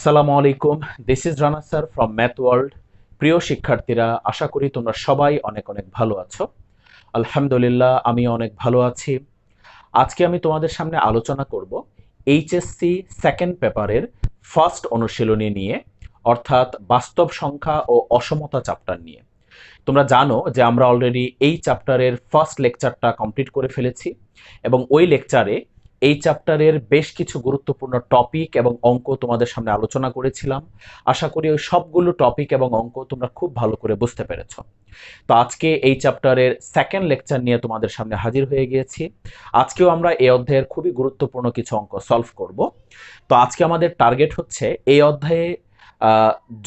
আসসালামু আলাইকুম। This is Rana sir from math world. প্রিয় শিক্ষার্থীরা, আশা করি তোমরা সবাই অনেক অনেক ভালো আছো। আলহামদুলিল্লাহ, আমি অনেক ভালো আছি। আজকে আমি তোমাদের সামনে আলোচনা করব এইচএসসি সেকেন্ড পেপারের ফার্স্ট অনুশীলনী নিয়ে, অর্থাৎ বাস্তব সংখ্যা ও অসমতা চ্যাপ্টার নিয়ে। তোমরা জানো যে আমরা অলরেডি এই চ্যাপ্টারের ফার্স্ট লেকচারটা কমপ্লিট করে ফেলেছি এবং ওই লেকচারে এই চ্যাপ্টারের বেশ কিছু গুরুত্বপূর্ণ টপিক এবং অঙ্ক তোমাদের সামনে আলোচনা করেছিলাম। আশা করি ওই সবগুলো টপিক এবং অঙ্ক তোমরা খুব ভালো করে বুঝতে পেরেছো। তো আজকে এই চ্যাপ্টারের সেকেন্ড লেকচার নিয়ে তোমাদের সামনে হাজির হয়ে গিয়েছি। আজকেও আমরা এই অধ্যায়ের খুবই গুরুত্বপূর্ণ কিছু অঙ্ক সলভ করব। তো আজকে আমাদের টার্গেট হচ্ছে এই অধ্যায়ে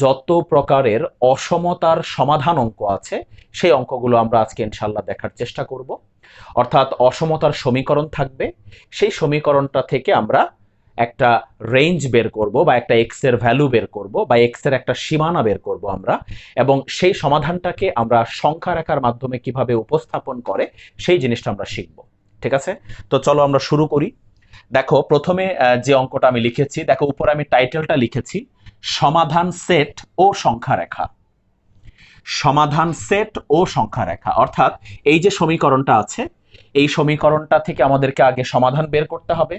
যত প্রকারের অসমতার সমাধান অঙ্ক আছে সেই অঙ্কগুলো আমরা আজকে ইনশাল্লাহ দেখার চেষ্টা করব। অর্থাৎ অসমতার সমীকরণ থাকবে, সেই সমীকরণটা থেকে আমরা একটা রেঞ্জ বের করব বা একটা এক্স এর ভ্যালু বের করব বা এক্স এর একটা সীমানা বের করব আমরা, এবং সেই সমাধানটাকে আমরা সংখ্যা রেখার মাধ্যমে কিভাবে উপস্থাপন করে সেই জিনিসটা আমরা শিখব। ঠিক আছে, তো চলো আমরা শুরু করি। দেখো, প্রথমে যে অঙ্কটা আমি লিখেছি, দেখো উপরে আমি টাইটেলটা লিখেছি সমাধান সেট ও সংখ্যা রেখা। সমাধান সেট ও সংখ্যা রেখা অর্থাৎ এই যে সমীকরণটা আছে, এই সমীকরণটা থেকে আমাদেরকে আগে সমাধান বের করতে হবে,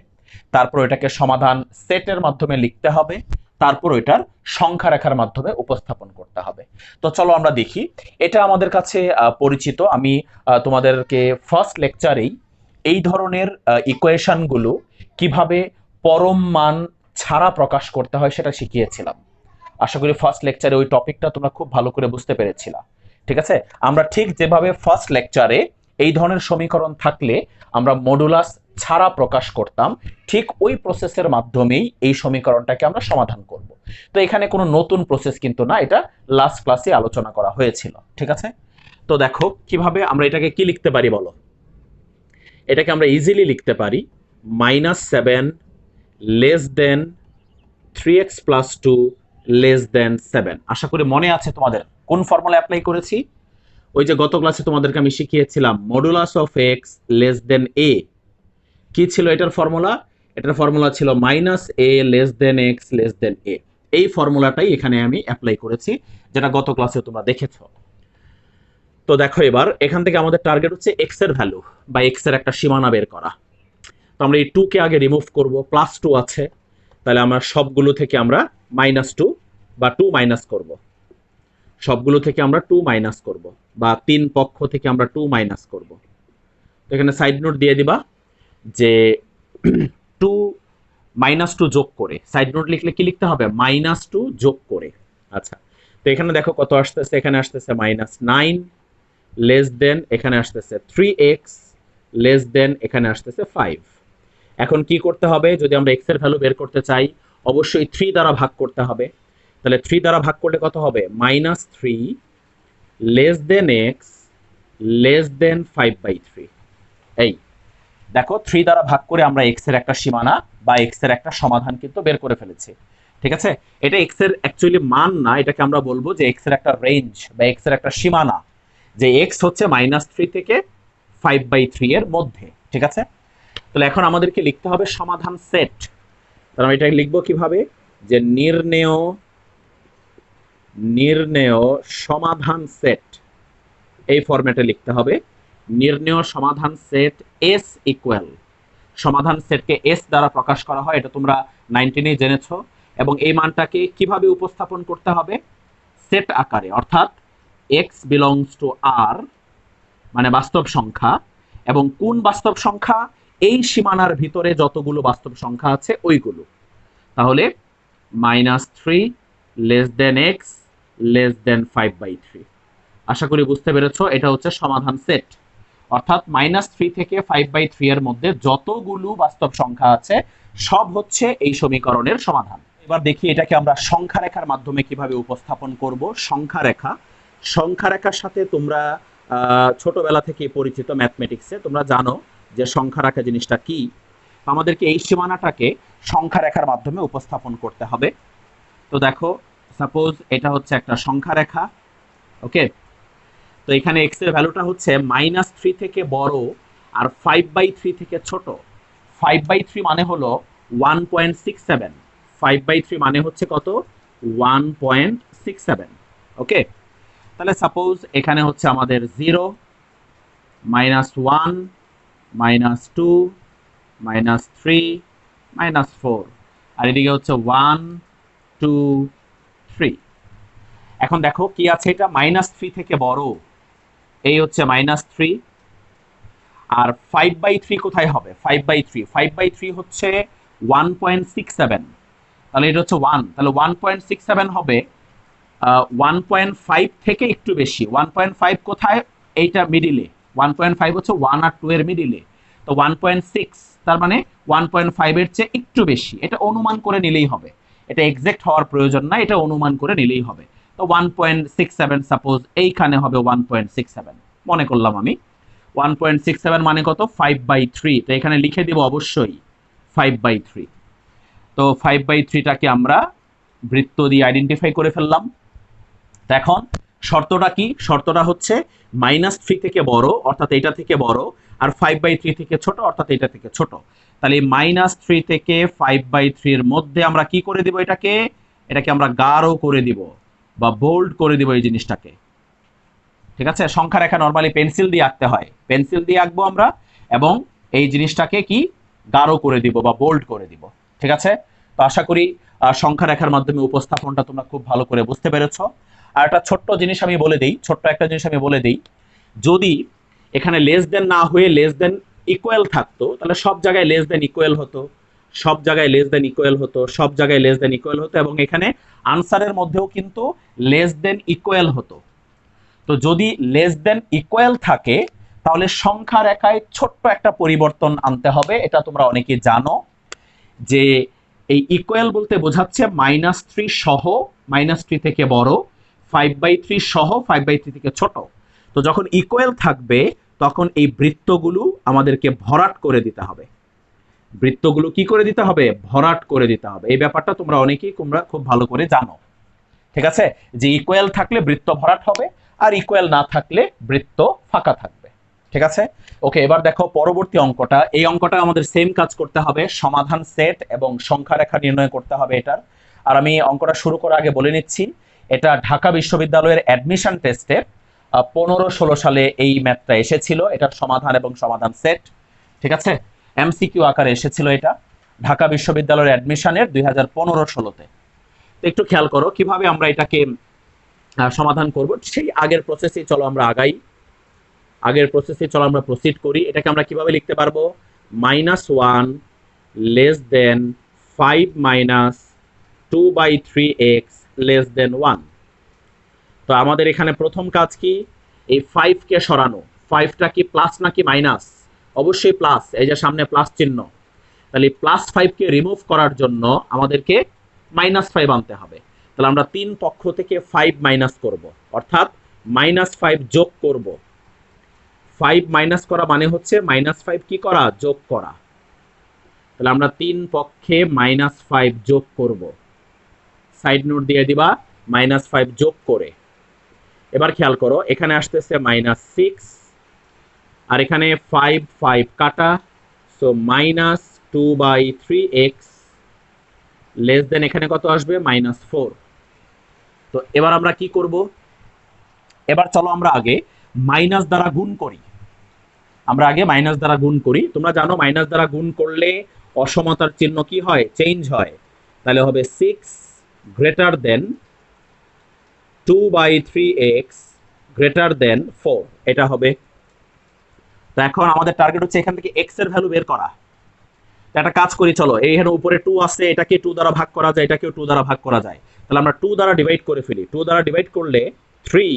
তারপর এটাকে সমাধান সেটের মাধ্যমে লিখতে হবে, তারপর এটার সংখ্যা রেখার মাধ্যমে উপস্থাপন করতে হবে। তো চলো আমরা দেখি। এটা আমাদের কাছে পরিচিত। আমি তোমাদেরকে ফার্স্ট লেকচারেই এই ধরনের ইকুয়েশনগুলো কিভাবে পরম মান ছাড়া প্রকাশ করতে হয় সেটা শিখিয়েছিলাম। আশা করি ফার্স্ট লেকচারে ওই টপিকটা তোমরা খুব ভালো করে বুঝতে পেরেছিলা। ঠিক আছে, আমরা ঠিক যেভাবে ফার্স্ট লেকচারে এই ধরনের সমীকরণ থাকলে আমরা মডুলাস ছাড়া প্রকাশ করতাম, ঠিক ওই প্রসেসের মাধ্যমেই এই সমীকরণটাকে আমরা সমাধান করব। তো এখানে কোনো নতুন প্রসেস কিন্তু না, এটা লাস্ট ক্লাসে আলোচনা করা হয়েছিল। ঠিক আছে, তো দেখো কিভাবে আমরা এটাকে কি লিখতে পারি বলো। এটাকে আমরা ইজিলি লিখতে পারি -7 less than 3x+2 less than 7। আশা করি মনে আছে তোমাদের কোন ফর্মুলা অ্যাপ্লাই করেছি। ওই যে গত ক্লাসে তোমাদেরকে আমি শিখিয়েছিলাম modulus of x less than a. কি ছিল এটার ফর্মুলা? এটার ফর্মুলা ছিল -a less than x less than a. এই ফর্মুলাটাই এখানে আমি অ্যাপ্লাই করেছি, যেটা গত ক্লাসে তোমরা দেখেছো। তো দেখো, এবার এখান থেকে আমাদের টার্গেট হচ্ছে এক্স এর ভ্যালু বা এক্স এর একটা সীমানা বের করা। তো আমরা এই 2 কে আগে রিমুভ করব, +2 আছে, তাহলে আমরা সবগুলো থেকে আমরা -2 বা 2 মাইনাস করব। সবগুলো থেকে আমরা 2 মাইনাস করব বা 3 পক্ষ থেকে আমরা 2 মাইনাস করব। তো এখানে সাইড নোট দিয়ে দিবা যে 2 -2 যোগ করে, সাইড নোট লিখলে কি লিখতে হবে? -2 যোগ করে। আচ্ছা, তো এখানে দেখো কত আসতেছে, এখানে আসতেছে -9 লেস দেন, এখানে আসতেছে 3x লেস দেন, এখানে আসতেছে 5। এখন কি করতে হবে? যদি আমরা x এর ভ্যালু বের করতে চাই, অবশ্যই 3 দ্বারা ভাগ করতে হবে। তাহলে 3 দ্বারা ভাগ করলে কত হবে? -3 less than x less than 5/3। এই দেখো, 3 দ্বারা ভাগ করে আমরা x এর একটা সীমানা বা x এর একটা সমাধান কিন্তু বের করে ফেলেছি। ঠিক আছে, এটা x এর অ্যাকচুয়ালি মান না, এটাকে আমরা বলবো যে x এর একটা রেঞ্জ বা x এর একটা সীমানা, যে x হচ্ছে -3 থেকে 5/3 এর মধ্যে। ঠিক আছে, তাহলে এখন আমাদেরকে লিখতে হবে সমাধান সেট। তাহলে আমরা এটা লিখবো কিভাবে? যে নির্ণেয় সমাধান সেট, এই ফরম্যাটে লিখতে হবে। নির্ণেয় সমাধান সেট এস ইকুয়াল, সমাধান সেটকে এস দ্বারা প্রকাশ করা হয়, এটা তোমরা 19 জেনেছো। এবং এই মানটাকে কিভাবে উপস্থাপন করতে হবে? সেট আকারে, অর্থাৎ x বিলংস টু r মানে বাস্তব সংখ্যা, এবং কোন বাস্তব সংখ্যা? এই সীমানার ভিতরে যতগুলো বাস্তব সংখ্যা আছে ওইগুলো। তাহলে -3 less than x less than 5/3। আশা করি বুঝতে পেরেছো, এটা হচ্ছে সমাধান সেট। অর্থাৎ -3 থেকে 5/3 এর মধ্যে যতগুলো বাস্তব সংখ্যা আছে সব হচ্ছে এই সমীকরণের সমাধান। এবার দেখি এটাকে আমরা সংখ্যা রেখার মাধ্যমে কিভাবে উপস্থাপন করব। সংখ্যা রেখা, সংখ্যা রেখার সাথে তোমরা ছোটবেলা থেকে পরিচিত, ম্যাথমেটিক্সে তোমরা জানো যে সংখ্যা রেখা জিনিসটা কি। আমাদেরকে এই সীমানাটাকে সংখ্যা রেখার মাধ্যমে উপস্থাপন করতে হবে। তো দেখো, সাপোজ এটা হচ্ছে একটা সংখ্যা রেখা। ওকে, তো এখানে x এর ভ্যালুটা হচ্ছে -3 থেকে বড় আর 5/3 থেকে ছোট। 5/3 মানে হলো 1.67, 5/3 মানে হচ্ছে কত? 1.67। ওকে, তাহলে সাপোজ এখানে হচ্ছে আমাদের 0, -1, -2, -3, -4, আর এদিকে হচ্ছে 1, 2, 3। এখন দেখো কি আছে, এটা -3 থেকে বড়, এই হচ্ছে -3। আর 5/3 কোথায় হবে? 5/3 হচ্ছে 1.67, তাহলে এটা হচ্ছে 1, তাহলে 1.67 হবে 1.5 থেকে একটু বেশি। 1.5 কোথায়? এইটা মিডিলে। 1.5 হচ্ছে 1 আর 2 এর মিডিলে। তো 1.6 তার মানে 1.5 এর চেয়ে একটু বেশি। এটা অনুমান করে নিলেই হবে, এটা এক্সাক্ট হওয়ার প্রয়োজন না, এটা অনুমান করে নিলেই হবে। তো 1.67 সাপোজ এইখানে হবে 1.67 মনে করলাম আমি। 1.67 মানে কত? 5/3। তো এখানে লিখে দিব অবশ্যই 5/3। তো 5/3টাকে আমরা বৃত্ত দিয়ে আইডেন্টিফাই করে ফেললাম। এখন শর্তটা কি? শর্তটা হচ্ছে -3 থেকে বড় অর্থাৎ এটা থেকে বড়, আর 5/3 থেকে ছোট অর্থাৎ এটা থেকে ছোট। তাহলে -3 থেকে 5/3 এর মধ্যে আমরা কি করে দিব? এটাকে আমরা গাঢ় করে দিব বা বোল্ড করে দিব এই জিনিসটাকে। ঠিক আছে, সংখ্যা রেখা নরমালি পেন্সিল দিয়ে আঁকতে হয়, পেন্সিল দিয়ে আঁকবো আমরা, এবং এই জিনিসটাকে কি গাঢ় করে দিব বা বোল্ড করে দিব। ঠিক আছে, তো আশা করি সংখ্যা রেখার মাধ্যমে উপস্থাপনটা তোমরা খুব ভালো করে বুঝতে পেরেছো। আর একটা ছোট্ট জিনিস আমি বলে দিই, ছোট্ট একটা জিনিস আমি বলে দিই, যদি এখানে লেস দেন না হয়ে লেস দেন ইকুয়াল থাকতো, তাহলে সব জায়গায় লেস দেন ইকুয়াল হতো, সব জায়গায় লেস দেন ইকুয়াল হতো, সব জায়গায় লেস দেন ইকুয়াল হতো, এবং এখানে আনসারের মধ্যেও কিন্তু লেস দেন ইকুয়াল হতো। তো যদি লেস দেন ইকুয়াল থাকে তাহলে সংখ্যা রেখায় ছোট্ট একটা পরিবর্তন আনতে হবে। এটা তোমরা অনেকে জানো যে এই ইকুয়াল বলতে বোঝাচ্ছে -3 সহ, -3 থেকে বড়, 5/3 সহ, 5/3 থেকে ছোট। তো যখন ইকুয়াল থাকবে তখন এই বৃত্তগুলো আমাদেরকে ভরাট করে দিতে হবে। বৃত্তগুলো কি করে দিতে হবে? ভরাট করে দিতে হবে। এই ব্যাপারটা তোমরা অনেকেই খুব ভালো করে জানো। ঠিক আছে, যে ইকুয়াল থাকলে বৃত্ত ভরাট হবে, আর ইকুয়াল না থাকলে বৃত্ত ফাঁকা থাকবে। ঠিক আছে, ওকে, এবার দেখো পরবর্তী অঙ্কটা। এই অঙ্কটা আমাদের সেম কাজ করতে হবে, সমাধান সেট এবং সংখ্যা রেখা নির্ণয় করতে হবে এটার। আর আমি অঙ্কটা শুরু করার আগে বলে নিচ্ছি, এটা ঢাকা বিশ্ববিদ্যালয়ের অ্যাডমিশন টেস্টের 15-16 সালে এই ম্যাথটা এসেছিল, এটার সমাধান এবং সমাধান সেট। ঠিক আছে, এমসিকিউ আকারে এসেছিল এটা ঢাকা বিশ্ববিদ্যালয়ের অ্যাডমিশনের 2015-16-তে। একটু খেয়াল করো কিভাবে আমরা এটাকে সমাধান করব। সেই আগের প্রসেসে চলো আমরা আগাই, আগের প্রসেসে চলো আমরা প্রসিড করি। এটাকে আমরা কিভাবে লিখতে পারবো? -1 লেস দেন 5 -2/3x লেস দেন 1। তো আমাদের এখানে প্রথম কাজ কি? এই 5 কে সরানো। 5টা কি প্লাস নাকি মাইনাস? অবশ্যই প্লাস, এই যে সামনে প্লাস চিহ্ন। তাহলে +5 কে রিমুভ করার জন্য আমাদেরকে -5 আনতে হবে। তাহলে আমরা 3 পক্ষ থেকে 5 মাইনাস করব, অর্থাৎ -5 যোগ করব। 5 মাইনাস করা মানে হচ্ছে -5 কি করা? যোগ করা। তাহলে আমরা 3 পক্ষে -5 যোগ করব। সাইড নোট দিয়ে দিবা -5 যোগ করে। এবার খেয়াল করো এখানে আসতেছে -6, আর এখানে 5 5 কাটা, সো -2/3x লেস দেন এখানে কত আসবে? -4। তো এবার আমরা কি করব? এবার চলো আমরা আগে মাইনাস দ্বারা গুণ করি। আমরা আগে মাইনাস দ্বারা গুণ করি। তোমরা জানো মাইনাস দ্বারা গুণ করলে অসমতার চিহ্ন কি হয়? চেঞ্জ হয়। তাহলে হবে 6 greater than 2/3x greater than 4, এটা হবে। তো এখন আমাদের টার্গেট হচ্ছে এখান থেকে x এর ভ্যালু বের করা। একটা কাজ করি, চলো এইখানে উপরে 2 আছে, এটাকে 2 দ্বারা ভাগ করা যায়, এটাকেও 2 দ্বারা ভাগ করা যায়। তাহলে আমরা 2 দ্বারা ডিভাইড করে ফেলি। 2 দ্বারা ডিভাইড করলে 3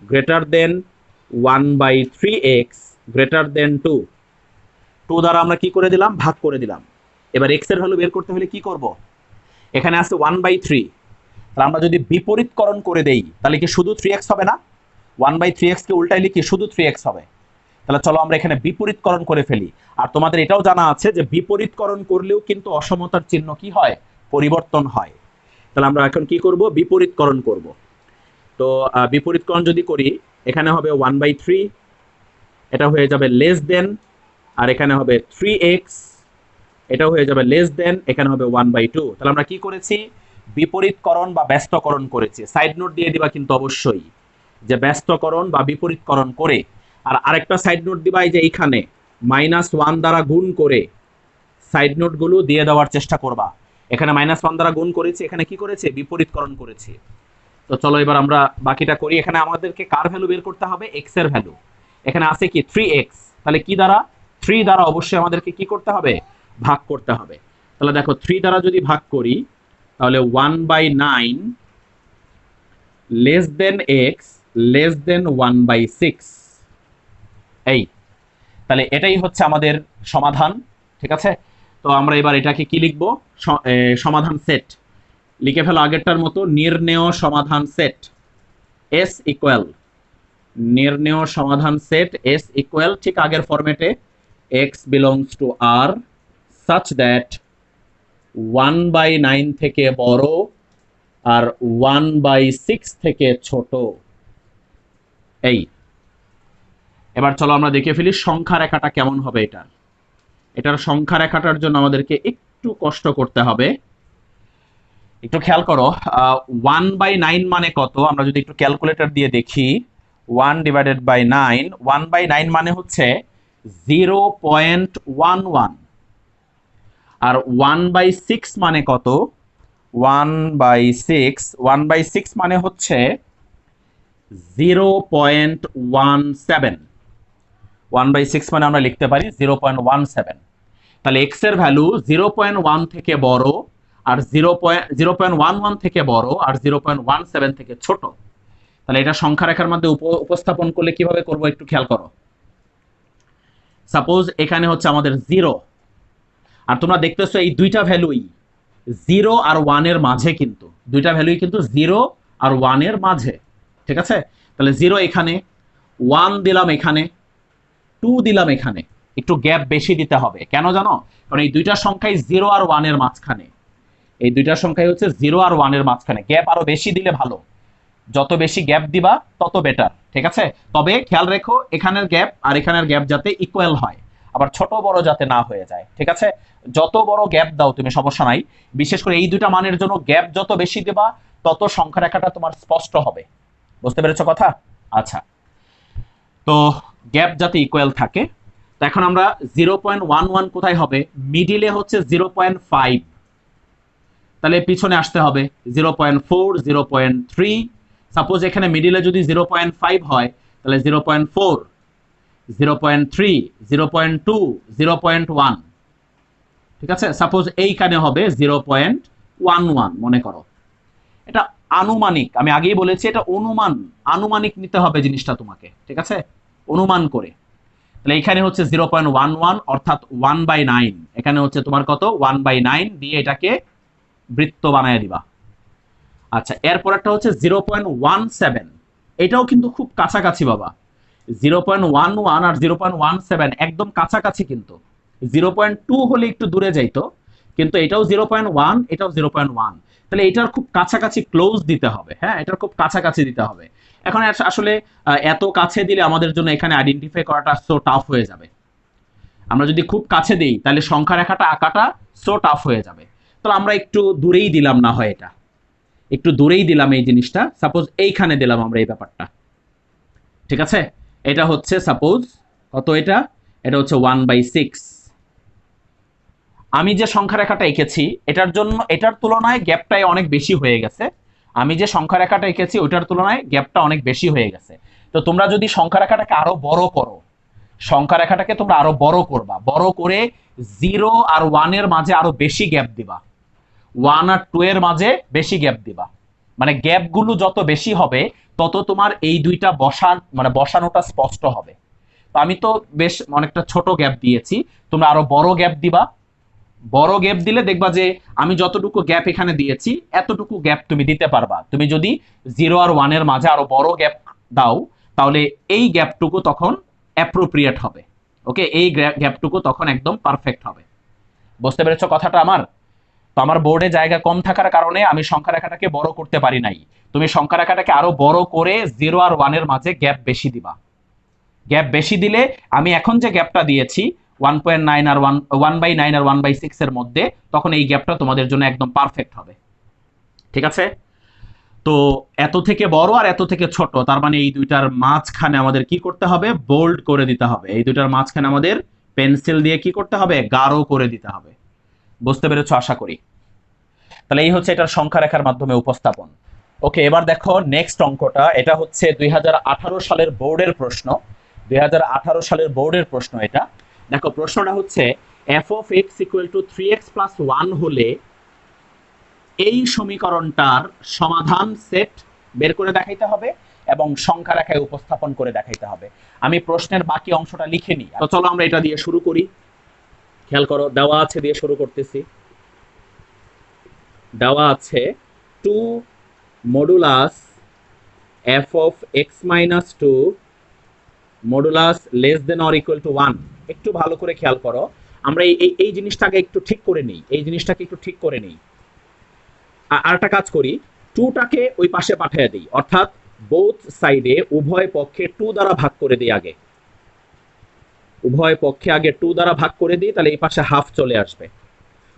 greater than 1/3x greater than 2। 2 দ্বারা আমরা কি করে দিলাম? ভাগ করে দিলাম। এবার x এর ভ্যালু বের করতে হলে কি করব? এখানে আছে 1/3, তাহলে আমরা যদি বিপরীতকরণ করে দেই তাহলে কি শুধু 3x হবে না? 1/3x কে উল্টাই লিখি শুধু 3x হবে। তাহলে চলো আমরা এখানে বিপরীতকরণ করে ফেলি। আর তোমাদের এটাও জানা আছে যে বিপরীতকরণ করলেও কিন্তু অসমতার চিহ্ন কি হয়? পরিবর্তন হয়। তাহলে আমরা এখন কি করব? বিপরীতকরণ করব। তো বিপরীতকরণ যদি করি এখানে হবে 1/3, এটা হয়ে যাবে লেস দেন, আর এখানে হবে 3x এটাও হয়ে যাবে লেস দেন, এখানে হবে 1/2। তাহলে আমরা কি করেছি, বিপরীতকরণ বা ব্যস্তকরণ করেছি। সাইড নোট দিয়ে দিবা কিন্তু অবশ্যই, যে ব্যস্তকরণ বা বিপরীতকরণ করে। আর আরেকটা সাইড নোট দিবা এই যে এইখানে -1 দ্বারা গুণ করে সাইড নোটগুলো দিয়ে দেওয়ার চেষ্টা করবা। এখানে -1 দ্বারা গুণ করেছি, এখানে কি করেছে, বিপরীতকরণ করেছি। তো চলো এবার আমরা বাকিটা করি। এখানে আমাদেরকে কার ভ্যালু বের করতে হবে, এক্স এর ভ্যালু। এখানে আছে কি 3x, তাহলে কি দ্বারা, 3 দ্বারা অবশ্যই আমাদেরকে কি করতে হবে, ভাগ করতে হবে। তাহলে দেখো 3 দ্বারা যদি ভাগ করি তাহলে 1/9 লেস দেন এক্স লেস দেন 1/6। এই, তাহলে এটাই হচ্ছে আমাদের সমাধান। ঠিক আছে, তো আমরা এবার এটাকে কি লিখবো, সমাধান সেট লিখে ফেলো আগেরটার মতো, নির্ণেয় সমাধান সেট এস ইকুয়াল, নির্ণেয় সমাধান সেট এস ইকুয়াল ঠিক আগের ফরম্যাটে, X belongs to R such that 1/9 থেকে বড় আর 1/6 থেকে ছোট। এই, এবার চলো আমরা দেখে ফেলি সংখ্যা রেখাটা কেমন হবে। এটার সংখ্যা রেখাটার জন্য আমাদেরকে একটু কষ্ট করতে হবে। একটু খেয়াল করো, 1/9 মানে কত, আমরা যদি একটু ক্যালকুলেটর দিয়ে দেখি, 1/9, 1/9 মানে হচ্ছে 0.11। আর 1/6 মানে কত, 1/6 মানে হচ্ছে 0.17। 1/6 মানে আমরা লিখতে পারি 0.17। তাহলে এক্স এর ভ্যালু 0.1 থেকে বড় আর 0.11 থেকে বড় আর 0.17 থেকে ছোট। তাহলে এটা সংখ্যা রেখার মধ্যে উপস্থাপন করলে কিভাবে করব একটু খেয়াল করো। সাপোজ এখানে হচ্ছে আমাদের 0, আর তোমরা দেখতেছো এই দুইটা ভ্যালুই 0 আর 1 এর মাঝে, কিন্তু দুইটা ভ্যালুই কিন্তু 0 আর 1 এর মাঝে। ঠিক আছে, তাহলে 0 এখানে, 1 দিলাম এখানে, 2 দিলাম এখানে। একটু গ্যাপ বেশি দিতে হবে, কেন জানো, কারণ এই দুইটা সংখ্যাই 0 আর 1 এর মাঝখানে। এই দুইটা সংখ্যাই হচ্ছে 0 আর 1 এর মাঝখানে, গ্যাপ আরো বেশি দিলে ভালো, যত বেশি গ্যাপ দিবা তত বেটার। ঠিক আছে, তবে খেয়াল রেখো এখানের গ্যাপ আর এখানের গ্যাপ যাতে ইকুয়াল হয়, আবার ছোট বড় যাতে না হয়ে যায়। ঠিক আছে, যত বড় গ্যাপ দাও তুমি সমস্যা নাই, বিশেষ করে এই দুইটা মানের জন্য গ্যাপ যত বেশি দেবা তত সংখ্যা রেখাটা তোমার স্পষ্ট হবে। বুঝতে পেরেছো কথা? আচ্ছা, তো গ্যাপ যাতে ইকুয়াল থাকে। তো এখন আমরা 0.11 কোথায় হবে, মিডিলে হচ্ছে 0.5, তাহলে পিছনে আসতে হবে 0.4, 0.3। সাপোজ এখানে মিডিলে যদি 0.5 হয় তাহলে 0.4, 0.3, 0.2, 0.1। ঠিক আছে, সাপোজ এইখানে হবে 0.11 মনে করো। এটা আনুমানিক, আমি আগেই বলেছি এটা অনুমান, আনুমানিক নিতে হবে জিনিসটা তোমাকে। ঠিক আছে, অনুমান করে। তাহলে এখানে হচ্ছে 0.11 অর্থাৎ 1/9, এখানে হচ্ছে তোমার কত, 1/9 দিয়ে এটাকে বৃত্ত বানায় দিবা। আচ্ছা, এরপর একটা হচ্ছে 0.17, এটাও কিন্তু খুব কাছাকাছি বাবা। 0.11 আর 0.17 একদম কাছাকাছি, কিন্তু 0.2 হলে একটু দূরে যাইতো, কিন্তু এটাও 0.1, এটাও 0.1। তাহলে এটার খুব কাছাকাছি ক্লোজ দিতে হবে। হ্যাঁ, এটার খুব কাছাকাছি দিতে হবে। এখন আসলে এত কাছে দিলে আমাদের জন্য এখানে আইডেন্টিফাই করাটা সো টাফ হয়ে যাবে। আমরা যদি খুব কাছে দিই তাহলে সংখ্যা রেখাটা আঁকাটা সো টাফ হয়ে যাবে। তাহলে আমরা একটু দূরেই দিলাম, না হয় এটা একটু দূরেই দিলাম এই জিনিসটা, সাপোজ এইখানে দিলাম আমরা এই ব্যাপারটা। ঠিক আছে, এটা হচ্ছে সাপোজ কত, এটা এটা হচ্ছে 1/6। আমি যে সংখ্যা রেখাটা এঁকেছি এটার জন্য, এটার তুলনায় গ্যাপটাই অনেক বেশি হয়ে গেছে। আমি যে সংখ্যা রেখাটা এঁকেছি ওইটার তুলনায় গ্যাপটা অনেক বেশি হয়ে গেছে। তো তোমরা যদি সংখ্যা রেখাটাকে আরো বড় করো, সংখ্যা রেখাটাকে তোমরা আরো বড় করবা, বড় করে 0 আর 1 এর মাঝে আরো বেশি গ্যাপ দিবা, 1 আর 2 এর মাঝে বেশি গ্যাপ দিবা। মানে গ্যাপগুলো যত বেশি হবে তত তোমার এই দুইটা বসানোটা স্পষ্ট হবে। তো আমি তো বেশ অনেকটা ছোট গ্যাপ দিয়েছি, তোমরা আরো বড় গ্যাপ দিবা। বড় গ্যাপ দিলে দেখবা যে আমি যতটুকু গ্যাপ এখানে দিয়েছি এতটুকু গ্যাপ তুমি দিতে পারবা। তুমি যদি 0 আর 1 এর মাঝে আরো বড় গ্যাপ দাও তাহলে এই গ্যাপটুকু তখন অ্যাপ্রোপ্রিয়েট হবে। ওকে, এই গ্যাপটুকু তখন একদম পারফেক্ট হবে। বুঝতে পেরেছো কথাটা আমার? তো আমার বোর্ডে জায়গা কম থাকার কারণে আমি সংখ্যা রেখাটাকে বড় করতে পারি নাই। তুমি সংখ্যা রেখাটাকে আরো বড় করে 0 আর 1 এর মাঝে গ্যাপ বেশি দিবা। গ্যাপ বেশি দিলে আমি এখন যে গ্যাপটা দিয়েছি 1.9 আর 1/9 আর 1/6 এর মধ্যে, তখন এই গ্যাপটা তোমাদের জন্য একদম পারফেক্ট হবে। ঠিক আছে, তো এত থেকে বড় আর এত থেকে ছোট, তার মানে এই দুইটার মাঝখানে আমাদের কি করতে হবে, বোল্ড করে দিতে হবে। এই দুইটার মাঝখানে আমাদের পেন্সিল দিয়ে কি করতে হবে, গাঢ় করে দিতে হবে। বুঝতে পেরেছো আশা করি। তাহলে এই হচ্ছে এটার সংখ্যা রেখার মাধ্যমে উপস্থাপন। ওকে, এবার দেখো নেক্সট অঙ্কটা। এটা হচ্ছে 2018 সালের বোর্ডের প্রশ্ন। 2018 সালের বোর্ডের প্রশ্ন এটা। দেখো প্রশ্নটা হচ্ছে f of x equal to 3x plus 1 হলে এই সমীকরণটার সমাধান সেট বের করে দেখাইতে হবে এবং সংখ্যা রেখায় উপস্থাপন করে দেখাইতে হবে। আমি প্রশ্নের বাকি অংশটা লিখে নিই, তো চলো আমরা এটা দিয়ে শুরু করি। খেয়াল করো, দেওয়া আছে দিয়ে শুরু করতেছি। দেওয়া আছে 2 modulus f of x minus 2 modulus less than or equal two 1। একটু ভালো করে খেয়াল করো, আমরা এই জিনিসটাকে একটু ঠিক করে নিই, এই জিনিসটাকে একটু ঠিক করে নিই। আর একটা কাজ করি, 2টাকে ওই পাশে পাঠিয়ে দিই, অর্থাৎ বোথ সাইডে উভয় পক্ষে 2 দ্বারা ভাগ করে দিই। আগে উভয় পক্ষে আগে 2 দ্বারা ভাগ করে দিই, তাহলে এই পাশে হাফ চলে আসবে।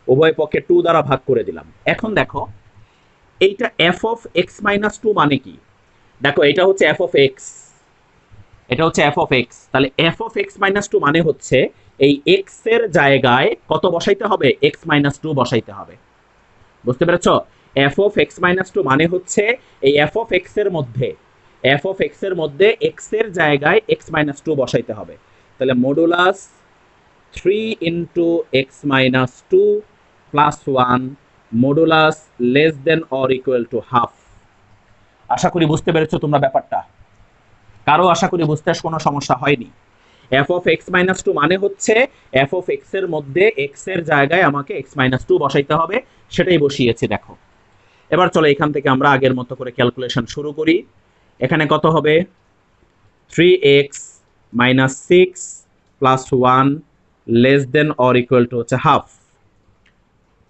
উভয় পক্ষে 2 দ্বারা ভাগ করে দিলাম। এখন দেখো এইটা f of x minus 2 মানে কি? দেখো এটা হচ্ছে f of x, এটা হচ্ছে f of x। তাহলে f of x minus 2 মানে হচ্ছে এই x এর জায়গায় কত বসাইতে হবে, x minus 2 বসাইতে হবে। বুঝতে পেরেছো? f of x minus 2 মানে হচ্ছে এই f of x এর মধ্যে, f of x এর মধ্যে x এর জায়গায় x minus 2 বসাইতে হবে। তাহলে modulus 3 into x minus 2 plus 1 modulus less than or equal to half. আশা করি বুঝতে পেরেছো তোমরা ব্যাপারটা। কারো আশা করি বুঝতে কোনো সমস্যা হয়নি। f of x minus 2 মানে হচ্ছে f of x এর মধ্যে x এর জায়গায় আমাকে x minus 2 বসাইতে হবে, সেটাই বসিয়েছি। দেখো এবার চলো এখান থেকে আমরা আগের মতো করে ক্যালকুলেশন শুরু করি। এখানে কত হবে, 3x minus 6 plus 1 less than or equal to হচ্ছে হাফ।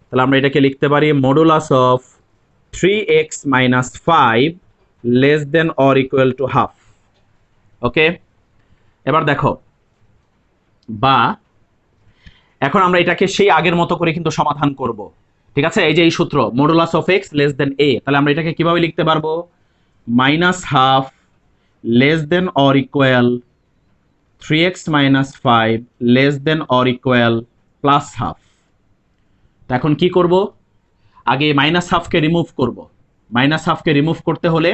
তাহলে আমরা এটাকে লিখতে পারি modulus of 3x minus 5 less than or equal to half. Okay, এবার দেখো, বা এখন আমরা এটাকে সেই আগের মতো করে কিন্তু সমাধান করব। ঠিক আছে, এই যে এই সূত্র modulus of x less than a, তাহলে আমরা এটাকে কিভাবে লিখতে পারবো, minus half less than or equal 3x minus 5 less than or equal plus half. তো এখন কি করব, আগে মাইনাস হাফকে রিমুভ করব। মাইনাস হাফকে রিমুভ করতে হলে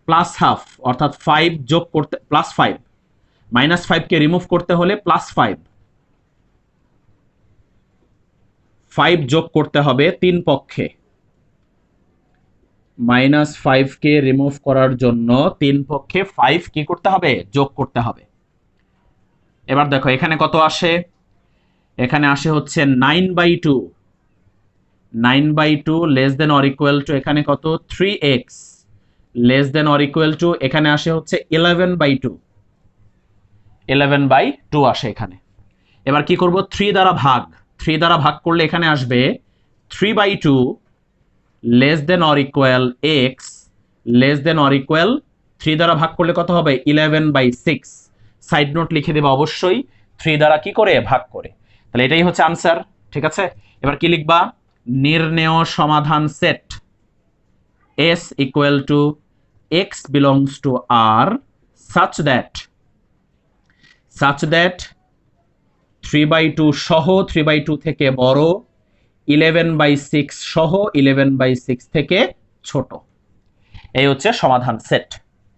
প্লাস হাফ অর্থাৎ 5 যোগ করতে, প্লাস 5 মাইনাস 5কে রিমুভ করতে হলে প্লাস 5 যোগ করতে হবে 3 পক্ষে। মাইনাস 5কে রিমুভ করার জন্য 3 পক্ষে 5 কি করতে হবে, যোগ করতে হবে। এবার দেখো এখানে কত আসে, এখানে আসে হচ্ছে 9/2। 9/2 less than or equal two এখানে কত, 3x less than or equal two এখানে আসে হচ্ছে 11/2। 11/2 আসে এখানে। এবার কি করব, 3 দ্বারা ভাগ, 3 দ্বারা ভাগ করলে এখানে আসবে 3/2 less than or equal x less than or equal 3 দ্বারা ভাগ করলে কত হবে, 11/6। সাইড নোট লিখে দেবে অবশ্যই, 3 দ্বারা কি করে, ভাগ করে। তাহলে এটাই হচ্ছে আনসার। ঠিক আছে, এবার কি লিখবা, নির্ণেয় সমাধান set s equal to x belongs to r such that 3/2 সহ 3/2 থেকে বড়, 11/6 সহ 11/6 থেকে ছোট। এই হচ্ছে সমাধান সেট।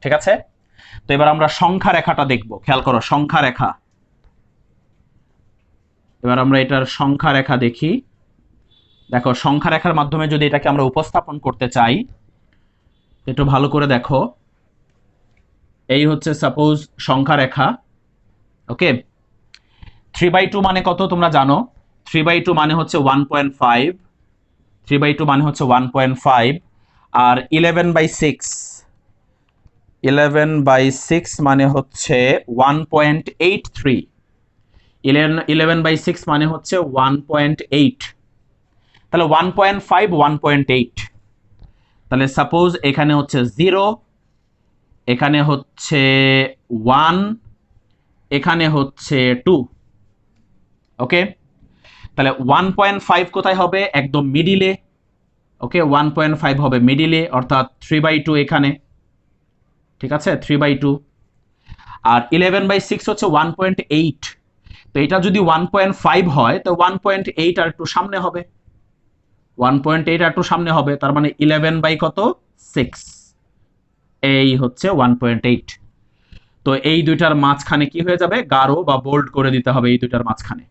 ঠিক আছে, তো এবার আমরা সংখ্যা রেখাটা দেখব। খেয়াল করো সংখ্যা রেখা। এবার আমরা এটার সংখ্যা রেখা দেখি। দেখো সংখ্যা রেখার মাধ্যমে যদি এটাকে আমরা উপস্থাপন করতে চাই, একটু ভালো করে দেখো। এই হচ্ছে সাপোজ সংখ্যা রেখা। ওকে, 3/2 মানে কত তোমরা জানো, 3/2 মানে হচ্ছে 1.5, 3/2 মানে হচ্ছে 1.5। আর 11/6 মানে হচ্ছে 1.83। 11/6 মানে হচ্ছে 1.8। তাহলে 1.5 1.8, তাহলে সাপোজ এখানে হচ্ছে 0, এখানে হচ্ছে 1, এখানে হচ্ছে 2। ওকে, তাহলে 1.5 কোথায় হবে? একদম মিডিলে। ওকে, 1.5 হবে মিডিলে, অর্থাৎ 3/2 এখানে। ঠিক আছে, 3/2। আর 11/6 হচ্ছে 1.8। তো এটা যদি 1.5 হয় তো 1.8 আর একটু সামনে হবে, 1.8 আর একটু সামনে হবে, তার মানে 11/কত? 6। এই হচ্ছে 1.8। তো এই দুইটার মাঝখানে কি হয়ে যাবে? গাঢ় বা বোল্ড করে দিতে হবে এই দুইটার মাঝখানে।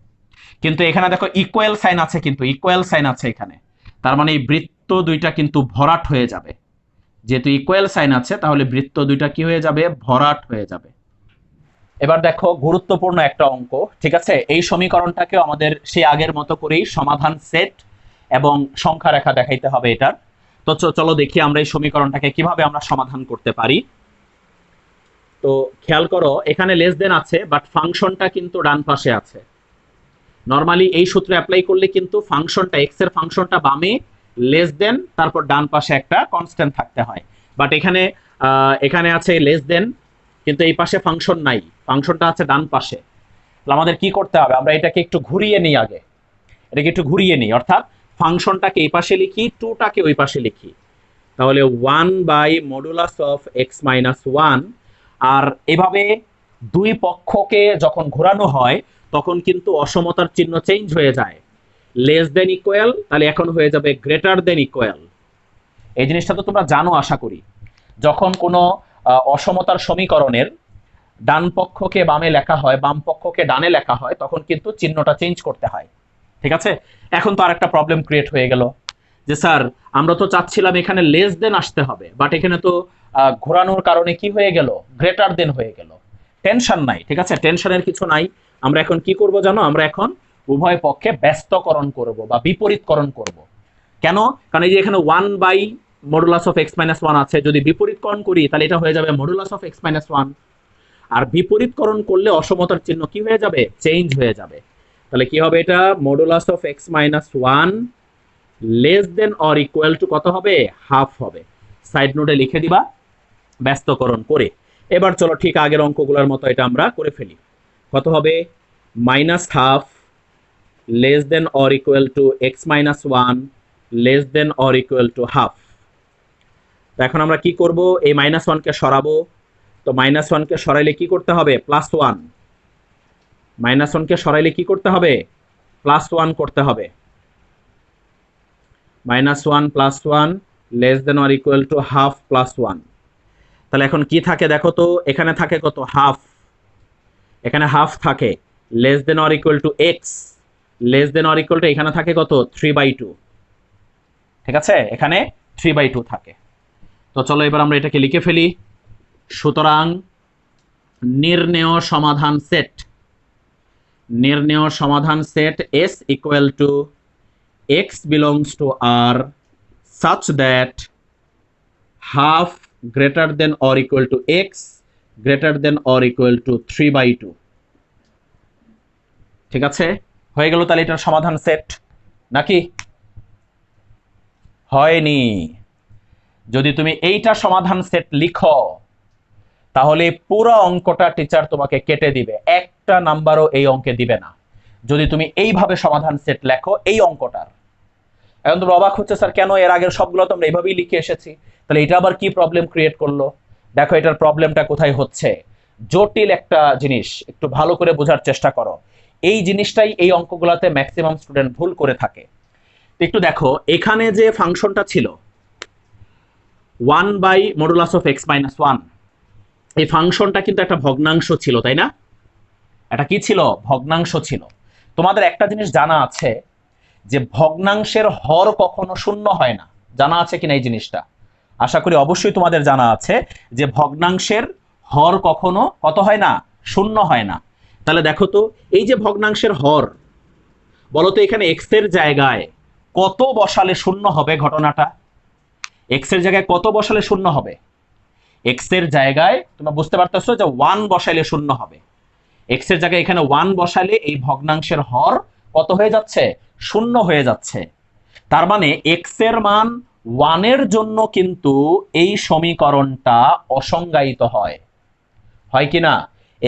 কিন্তু এখানে দেখো ইকুয়াল সাইন আছে, কিন্তু ইকুয়াল সাইন আছে এখানে, তার মানে এই বৃত্ত দুইটা কিন্তু ভরাট হয়ে যাবে। যেহেতু ইকুয়াল সাইন আছে তাহলে বৃত্ত দুইটা কি হয়ে যাবে? ভরাট হয়ে যাবে। এবার দেখো গুরুত্বপূর্ণ একটা অঙ্ক, ঠিক আছে? এই সমীকরণটাকেও আমাদের সেই আগের মতো করেই সমাধান সেট এবং সংখ্যা রেখা দেখাইতে হবে এটার। তো চলো দেখি আমরা এই সমীকরণটাকে কিভাবে আমরা সমাধান করতে পারি। তো খেয়াল করো, এখানে লেস দেন আছে, বাট ফাংশনটা কিন্তু ডান পাশে আছে। নর্মালি এই সূত্র অ্যাপ্লাই করলে কিন্তু ফাংশনটা, এক্স এর ফাংশনটা বামে, লেস দেন, তারপর ডান পাশে একটা কনস্ট্যান্ট থাকতে হয়। বাট এখানে এখানে আছে লেস দেন, কিন্তু এই পাশে ফাংশন নাই, ফাংশনটা আছে ডান পাশে। আমাদের কি করতে হবে? আমরা এটাকে একটু ঘুরিয়ে নিই আগে, এটাকে একটু ঘুরিয়ে নিই, অর্থাৎ ফাংশনটাকে এই পাশে লিখি, টুটাকে ওই পাশে লিখি। তাহলে 1/(x-1) আর এভাবে দুই পক্ষকে যখন ঘোরানো হয় তখন কিন্তু অসমতার চিহ্ন চেঞ্জ হয়ে যায়। লেস দেন ইকুয়াল, তাহলে এখন হয়ে যাবে গ্রেটার দেন ইকুয়াল। এই জিনিসটা তো তোমরা জানো আশা করি। যখন কোনো অসমতার সমীকরণের ডান পক্ষকে বামে লেখা হয়, বাম পক্ষকে ডানে লেখা হয়, তখন কিন্তু চিহ্নটা চেঞ্জ করতে হয়। ঠিক আছে, এখন তো আর একটা প্রবলেম ক্রিয়েট হয়ে গেল যে স্যার আমরা তো চাচ্ছিলাম এখানে লেস দেন আসতে হবে, বাট এখানে তো ঘোরানোর কারণে কি হয়ে গেল? গ্রেটার দেন হয়ে গেল। টেনশন নাই, ঠিক আছে, টেনশনের কিছু নাই। আমরা এখন কি করব জানো? আমরা এখন উভয় পক্ষে ব্যস্তকরণ করব বা বিপরীতকরণ করব। কেন? কারণ এই যে এখানে 1/(x-1) আছে, যদি বিপরীতকরণ করি তাহলে এটা হয়ে যাবে (x-1). আর বিপরীতকরণ করলে অসমতার চিহ্ন কি হয়ে যাবে? চেঞ্জ হয়ে যাবে। তাহলে কি হবে? এটা (x-1) less than or equal two কত হবে? হাফ হবে। সাইড নোটে লিখে দিবা ব্যস্তকরণ করে। এবার চলো ঠিক আগের অঙ্কগুলোর মতো এটা আমরা করে ফেলি। কত হবে? (-half less than or equal two x-1 less than or equal to half. এখন আমরা কি করব? এই -1কে সরাবো। তো -1কে সরাইলে কি করতে হবে? +1। -1কে সরাইলে কি করতে হবে? +1 করতে হবে। -1 +1 less than or equal to half +1। তাহলে এখন কি থাকে দেখো তো? এখানে থাকে কত? হাফ। এখানে হাফ থাকে। Less than or equal two x, less than or equal two এখানে থাকে কত? 3/2। ঠিক আছে, এখানে 3/2 থাকে। তো চলো এবার আমরা এটাকে লিখে ফেলি। সুতরাং নির্ণেয় সমাধান সেট, নির্ণেয় সমাধান set S equal to x belongs to R such that half greater than or equal to x greater than or equal to 3/2। ঠিক আছে, হয়ে গেল তাহলে এটার সমাধান সেট, নাকি হয়নি? যদি তুমি এইটা সমাধান সেট লিখো তাহলে পুরো অঙ্কটা টিচার তোমাকে কেটে দিবে, একটা নাম্বারও এই অঙ্কে দিবে না যদি তুমি এইভাবে সমাধান সেট লেখো এই অঙ্কটার। এখন তোমরা অবাক হচ্ছে, স্যার কেন? এর আগের সবগুলো তো আমরা এইভাবেই লিখে এসেছি, তাহলে এটা আবার কি প্রবলেম ক্রিয়েট করলো? দেখো এটার প্রবলেমটা কোথায় হচ্ছে। জটিল একটা জিনিস, একটু ভালো করে বোঝার চেষ্টা করো। এই জিনিসটাই এই অঙ্কগুলোতে ম্যাক্সিমাম স্টুডেন্ট ভুল করে থাকে। একটু দেখো, এখানে যে ফাংশনটা ছিল 1/(x-1), এই ফাংশনটা কিন্তু একটা ভগ্নাংশ ছিল, তাই না? এটা কি ছিল? ভগ্নাংশ ছিল। তোমাদের একটা জিনিস জানা আছে যে ভগ্নাংশের হর কখনো শূন্য হয় না, জানা আছে কিনা এই জিনিসটা? আশা করি অবশ্যই তোমাদের জানা আছে যে ভগ্নাংশের হর কখনো কত হয় না? শূন্য হয় না। তাহলে দেখো তো, এই যে ভগ্নাংশের হর, বলতো এখানে এক্স এর জায়গায় কত বসালে শূন্য হবে? ঘটনাটা এক্স এর জায়গায় কত বসালে শূন্য হবে? এক্স এর জায়গায় তোমরা বুঝতে পারতেছো যে 1 বসাইলে শূন্য হবে। এক্স এর জায়গায় এখানে 1 বসালে এই ভগ্নাংশের হর কত হয়ে যাচ্ছে? শূন্য হয়ে যাচ্ছে। তার মানে এক্স এর মান 1 এর জন্য কিন্তু এই সমীকরণটা অসংজ্ঞায়িত হয়, হয় কি না?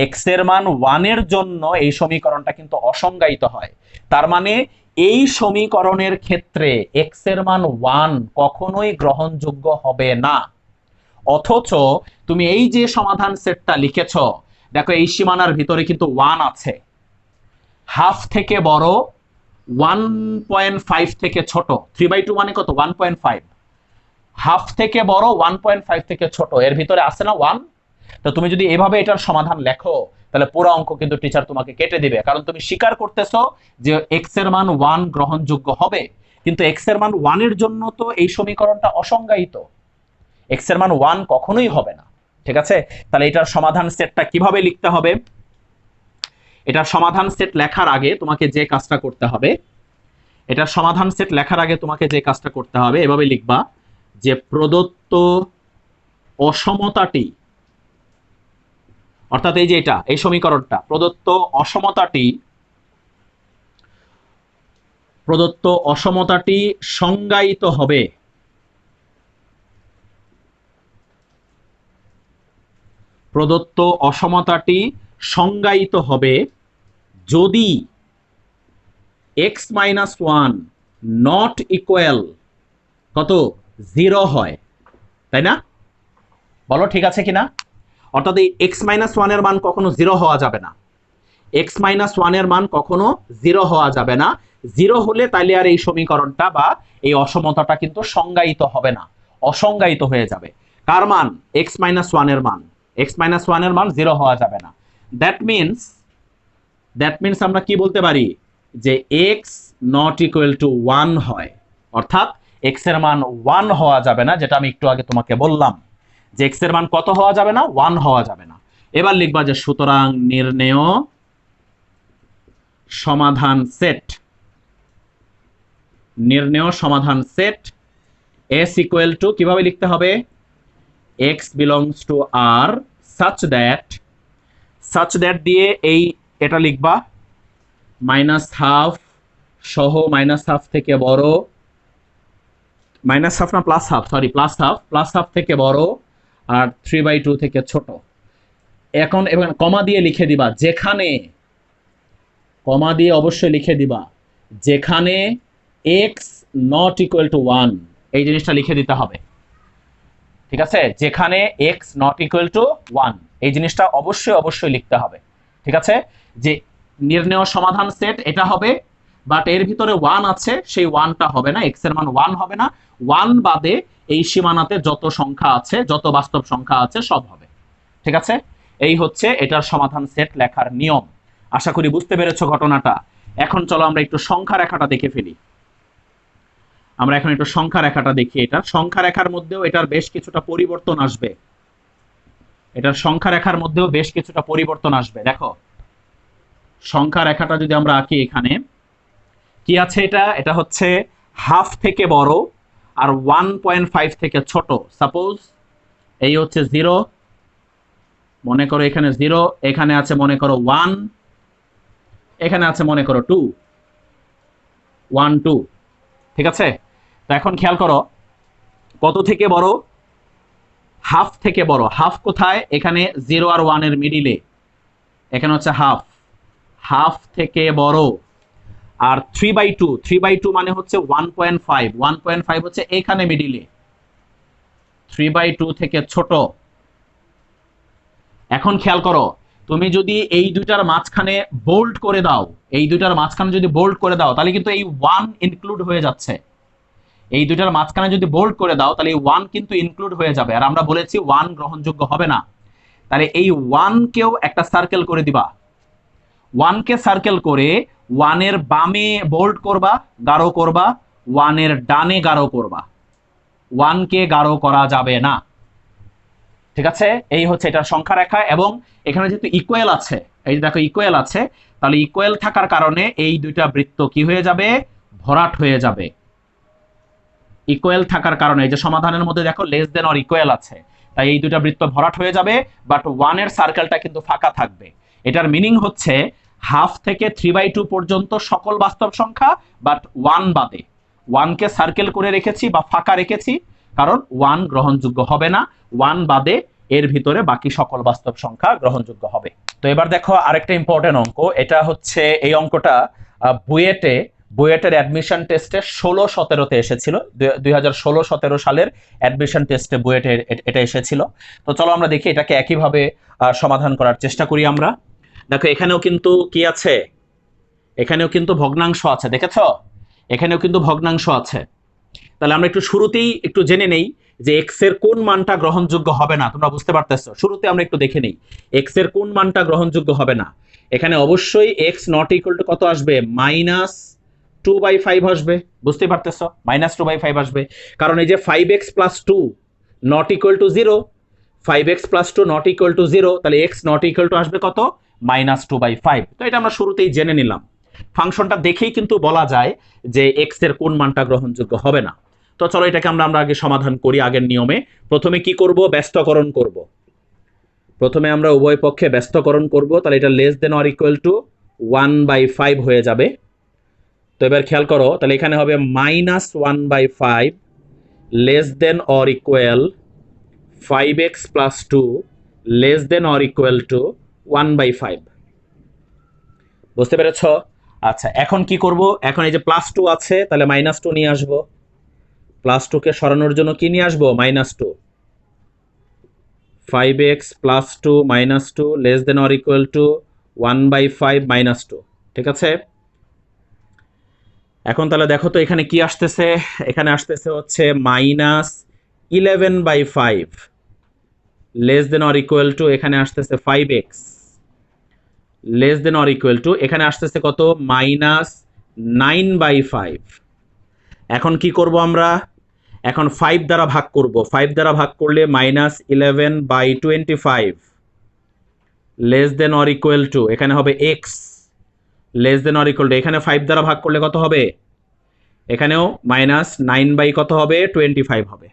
এক্স এর মান 1 এর জন্য এই সমীকরণটা কিন্তু অসংজ্ঞায়িত হয়। তার মানে এই সমীকরণের ক্ষেত্রে এক্স এর মান 1 কখনোই গ্রহণযোগ্য হবে না। অথচ তুমি এই যে সমাধান সেটটা লিখেছ, দেখো এই সীমানার ভিতরে কিন্তু 1 আছে। হাফ থেকে বড়, 1.5 থেকে ছোট, 3/2 মানে কত? 1.5। হাফ থেকে বড়, 1.5 থেকে ছোট, এর ভিতরে আছে না 1? তো তুমি যদি এভাবে এটার সমাধান লেখো তাহলে পুরো অঙ্ক কিন্তু টিচার তোমাকে কেটে দিবে, কারণ তুমি স্বীকার করতেছো যে এক্স এর মান 1 গ্রহণযোগ্য হবে, কিন্তু এক্স এর মান 1 এর জন্য তো এই সমীকরণটা অসংজ্ঞায়িত, এক্স এর মান 1 কখনোই হবে না। ঠিক আছে, তাহলে এটার সমাধান সেটটা কিভাবে লিখতে হবে? এটার সমাধান সেট লেখার আগে তোমাকে যে কাজটা করতে হবে, এটার সমাধান সেট লেখার আগে তোমাকে যে কাজটা করতে হবে, এভাবে লিখবা যে প্রদত্ত অসমতাটি, অর্থাৎ এই যে এটা, এই সমীকরণটা, প্রদত্ত অসমতাটি সংজ্ঞায়িত হবে, প্রদত্ত অসমতাটি সংজ্ঞায়িত হবে যদি x - 1 নট ইকুয়াল কত? 0 হয়, তাই না? বলো ঠিক আছে কিনা? অর্থাৎ এই x - 1 এর মান কখনো 0 হওয়া যাবে না, x - 1 এর মান কখনো 0 হওয়া যাবে না। 0 হলে তাইলে আর এই সমীকরণটা বা এই অসমতাটা কিন্তু সংজ্ঞায়িত হবে না, অসংজ্ঞায়িত হয়ে যাবে। কার মান? x - 1 এর মান, x - 1 এর মান 0 হওয়া যাবে না। দ্যাট মিনস আমরা কি বলতে পারি যে x নট ইকুয়াল টু 1 হয়, অর্থাৎ x এর মান 1 হওয়া যাবে না, যেটা আমি একটু আগে তোমাকে বললাম যে x এর মান কত হওয়া যাবে না? 1 হওয়া যাবে না। এবার লিখবা যে সুতরাং নির্ণেয় সমাধান সেট, নির্ণেয় সমাধান সেট s ইকুয়াল টু, কিভাবে লিখতে হবে? x belongs to r such that দিয়ে এই এটা লিখবা -½ সহ -½ থেকে বড়, -½ না +½ সরি +½ থেকে বড় আর 3/2 থেকে ছোট। এখন এবং কমা দিয়ে লিখে দিবা যেখানে, কমা দিয়ে অবশ্যই লিখে দিবা যেখানে x নট ইকুয়াল টু 1, এই জিনিসটা লিখে দিতে হবে। ঠিক আছে, যেখানে x নট ইকুয়াল টু 1, এই জিনিসটা অবশ্যই লিখতে হবে। ঠিক আছে, যে নির্ণেয় সমাধান সেট এটা হবে, বাট এর ভিতরে 1 আছে, সেই 1টা হবে না, x এর মান 1 হবে না। 1 বাদে এই সীমানাতে যত সংখ্যা আছে, যত বাস্তব সংখ্যা আছে সব হবে। ঠিক আছে, এই হচ্ছে এটার সমাধান সেট লেখার নিয়ম। আশা করি বুঝতে পেরেছো ঘটনাটা। এখন চলো আমরা একটু সংখ্যা রেখাটা দেখে ফেলি। আমরা এখন একটু সংখ্যা রেখাটা দেখি। এটা সংখ্যা রেখার মধ্যেও এটার বেশ কিছুটা পরিবর্তন আসবে, এটার সংখ্যা রেখার মধ্যেও বেশ কিছুটা পরিবর্তন আসবে। দেখো সংখ্যা রেখাটা যদি আমরা আঁকি, এখানে কি আছে? এটা হচ্ছে হাফ থেকে বড় আর 1.5 থেকে ছোট। সাপোজ এই হচ্ছে 0, মনে করো এখানে 0, এখানে আছে মনে করো 1, এখানে আছে মনে করো 2, 1 2। ঠিক আছে, তো এখন খেয়াল করো কত থেকে বড়? হাফ থেকে বড়। হাফ কোথায়? এখানে 0 আর 1 এর মিডিলে, এখানে হচ্ছে হাফ থেকে বড়। আর 3/2 মানে হচ্ছে 1.5 হচ্ছে এখানে মিডিলে, 3/2 থেকে ছোট। এখন খেয়াল করো, তুমি যদি এই দুইটার মাঝখানে বোল্ড করে দাও, এই দুইটার মাঝখানে যদি বোল্ড করে দাও তাহলে কিন্তু এই 1 ইনক্লুড হয়ে যাচ্ছে। এই দুইটার মাঝখানে যদি বোল্ড করে দাও তাহলে এই 1 কিন্তু ইনক্লুড হয়ে যাবে, আর আমরা বলেছি 1 গ্রহণযোগ্য হবে না। তাহলে এই 1 কেও একটা সার্কেল করে দিবা, 1 কে সার্কেল করে 1 এর বামে বোল্ড করবা, গাঢ় করবা, 1 এর ডানে গাঢ় করবা, 1 কে গাঢ় করা যাবে না। ঠিক আছে, এই হচ্ছে এটার সংখ্যা রেখা। এবং এখানে যেহেতু ইকুয়াল আছে, এই যে দেখো ইকুয়াল আছে, তাহলে ইকুয়াল থাকার কারণে এই দুইটা বৃত্ত কি হয়ে যাবে? ভরাট হয়ে যাবে। ইকুয়াল থাকার কারণে এই যে সমাধানের মধ্যে দেখো লেস দেন অর ইকুয়াল আছে, তাই এই দুইটা বৃত্ত ভরাট হয়ে যাবে, বাট 1 এর সার্কেলটা কিন্তু ফাঁকা থাকবে। এটার মিনিং হচ্ছে হাফ থেকে 3/2 পর্যন্ত সকল বাস্তব সংখ্যা, বাট 1 বাদে। 1 কে সার্কেল করে রেখেছি বা ফাঁকা রেখেছি, কারণ 1 গ্রহণযোগ্য হবে না, 1 বাদে এর ভিতরে বাকি সকল বাস্তব সংখ্যা গ্রহণযোগ্য হবে। তো এবার দেখো আরেকটা ইম্পর্টেন্ট অঙ্ক, এটা হচ্ছে এই অঙ্কটা বুয়েটের অ্যাডমিশন টেস্টে 16-17-তে এসেছিল, 2016-17 সালের অ্যাডমিশন টেস্টে বুয়েটের এটা এসেছিল। তো চলো আমরা দেখি এটাকে একইভাবে সমাধান করার চেষ্টা করি আমরা। দেখো এখানেও কিন্তু কি আছে, এখানেও কিন্তু ভগ্নাংশ আছে, দেখেছো এখানেও কিন্তু ভগ্নাংশ আছে। তাহলে আমরা একটু শুরুতেই একটু জেনে নেই যে এক্স এর কোন মানটা গ্রহণযোগ্য হবে না। তোমরা বুঝতে পারতেছো, শুরুতে আমরা একটু দেখে নেই এক্স এর কোন মানটা গ্রহণযোগ্য হবে না। এখানে অবশ্যই এক্স নট ইকুয়াল টু কত আসবে, -2/5 আসবে। বুঝতেই পারতেছো, -2/5 আসবে, কারণ এই যে 5x + 2 not equal to 0, 5x + 2 not equal to 0, তাহলে x নট ইকুয়াল টু আসবে কত, -2/5। তো এটা আমরা শুরুতেই জেনে নিলাম। ফাংশনটা দেখেই কিন্তু বলা যায় যে এক্স এর কোন মানটা গ্রহণযোগ্য হবে না। তো চলো এটাকে আমরা আগে সমাধান করি আগের নিয়মে। প্রথমে কি করব, ব্যস্তকরণ করব। প্রথমে আমরা উভয় পক্ষে ব্যস্তকরণ করব, তাহলে এটা less than or equal two 1/5 হয়ে যাবে। তো এবার খেয়াল করো, তাহলে এখানে হবে -1/5 less than or equal 5x + 2 less than or equal two 1/5। বুঝতে পেরেছ? আচ্ছা এখন কি করব, এখন এই যে +2 আছে, তাহলে -2 নিয়ে আসবো। +2 কে সরানোর জন্য কি নিয়ে আসবো, -2। 5x + 2 -2 less than or equal two 1/5 -2। ঠিক আছে, এখন তাহলে দেখো তো এখানে কি আসতেছে, এখানে আসতেছে হচ্ছে -11/5 less than or equal two, এখানে আসতেছে 5x less than or equal two, এখানে আসতেছে কত, -9/5। এখন কি করব আমরা, এখন 5 দ্বারা ভাগ করব, 5 দ্বারা ভাগ করলে -11/25 less than or equal two, এখানে হবে x less than or equal two, এখানে 5 দ্বারা ভাগ করলে কত হবে, এখানেও -9 কত হবে, 25 হবে,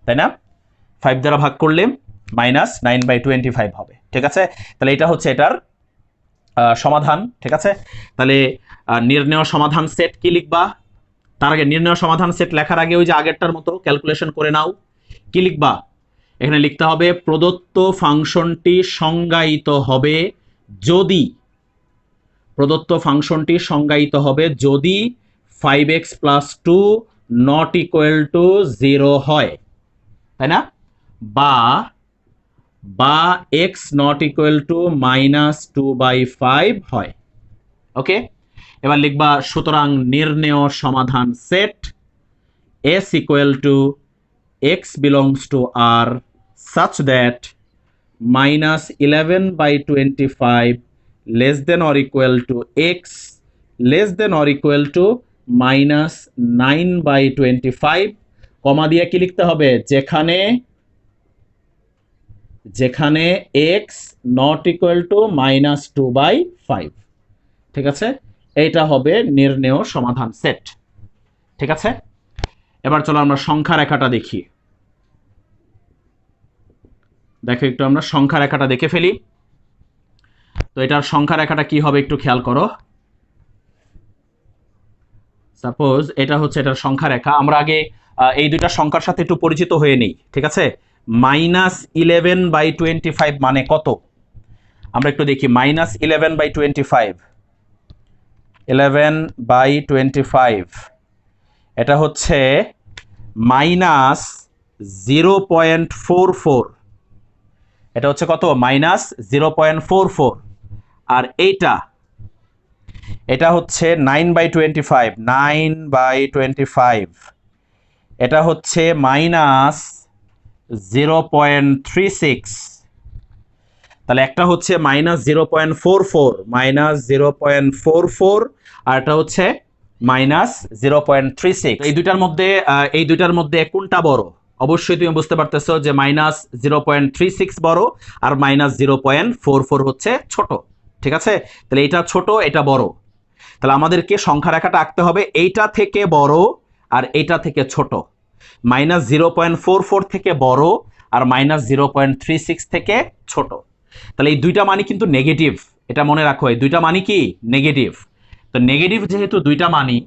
তাই না? 5 দ্বারা ভাগ করলে -9/25 হবে। ঠিক আছে, তাহলে এটা হচ্ছে এটার সমাধান। ঠিক আছে, তাহলে নির্ণেয় সমাধান সেট কি লিখবা, তার আগে নির্ণয় সমাধান সেট লেখার আগে ওই যে আগেরটার মতো ক্যালকুলেশন করে নাও। কি লিখবা, এখানে লিখতে হবে প্রদত্ত ফাংশনটি সংজ্ঞায়িত হবে যদি, প্রদত্ত ফাংশনটি সংজ্ঞায়িত হবে যদি 5x + 2 নট ইকুয়াল টু 0 হয়, তাই না, বা x নট ইকুয়াল টু -2/5 হয়। ওকে, এবার লিখবা সুতরাং নির্ণেয় সমাধান set s equal to x belongs to R such that -11/25 less than or equal to x less than or equal to -9/25, কমা দিয়ে কি লিখতে হবে, যেখানে যেখানে x নট ইকুয়াল টু -2/5। ঠিক আছে, এইটা হবে নির্ণেয় সমাধান সেট। ঠিক আছে, এবার চলো আমরা সংখ্যা রেখাটা দেখি। দেখো একটু আমরা সংখ্যা রেখাটা দেখে ফেলি। তো এটার সংখ্যা রেখাটা কি হবে একটু খেয়াল করো। সাপোজ এটা হচ্ছে এটার সংখ্যা রেখা, আমরা আগে এই দুইটা সংখ্যার সাথে একটু পরিচিত হয়ে নেই। ঠিক আছে, -11/25 মানে কত, আমরা একটু দেখি। -11/25, 11/25 এটা হচ্ছে -0.44, এটা হচ্ছে কত, -0.44। আর এটা হচ্ছে 9/25, 9/25 এটা হচ্ছে -0.36। তাহলে একটা হচ্ছে -0.44, -0.44, আর এটা হচ্ছে -0.36। এই দুইটার মধ্যে কোনটা বড়, অবশ্যই তুমি বুঝতে পারতেছো যে -0.36 বড় আর -0.44 হচ্ছে ছোট। ঠিক আছে, তাহলে এটা ছোট এটা বড়, তাহলে আমাদেরকে সংখ্যা রেখাটা আঁকতে হবে এইটা থেকে বড় আর এইটা থেকে ছোট। -0.44 থেকে বড় আর -0.36 থেকে ছোট। তাহলে এই দুইটা মানই কিন্তু নেগেটিভ, এটা মনে রাখো, এই দুইটা মানই কি নেগেটিভ। তো নেগেটিভ যেহেতু দুইটা মানই,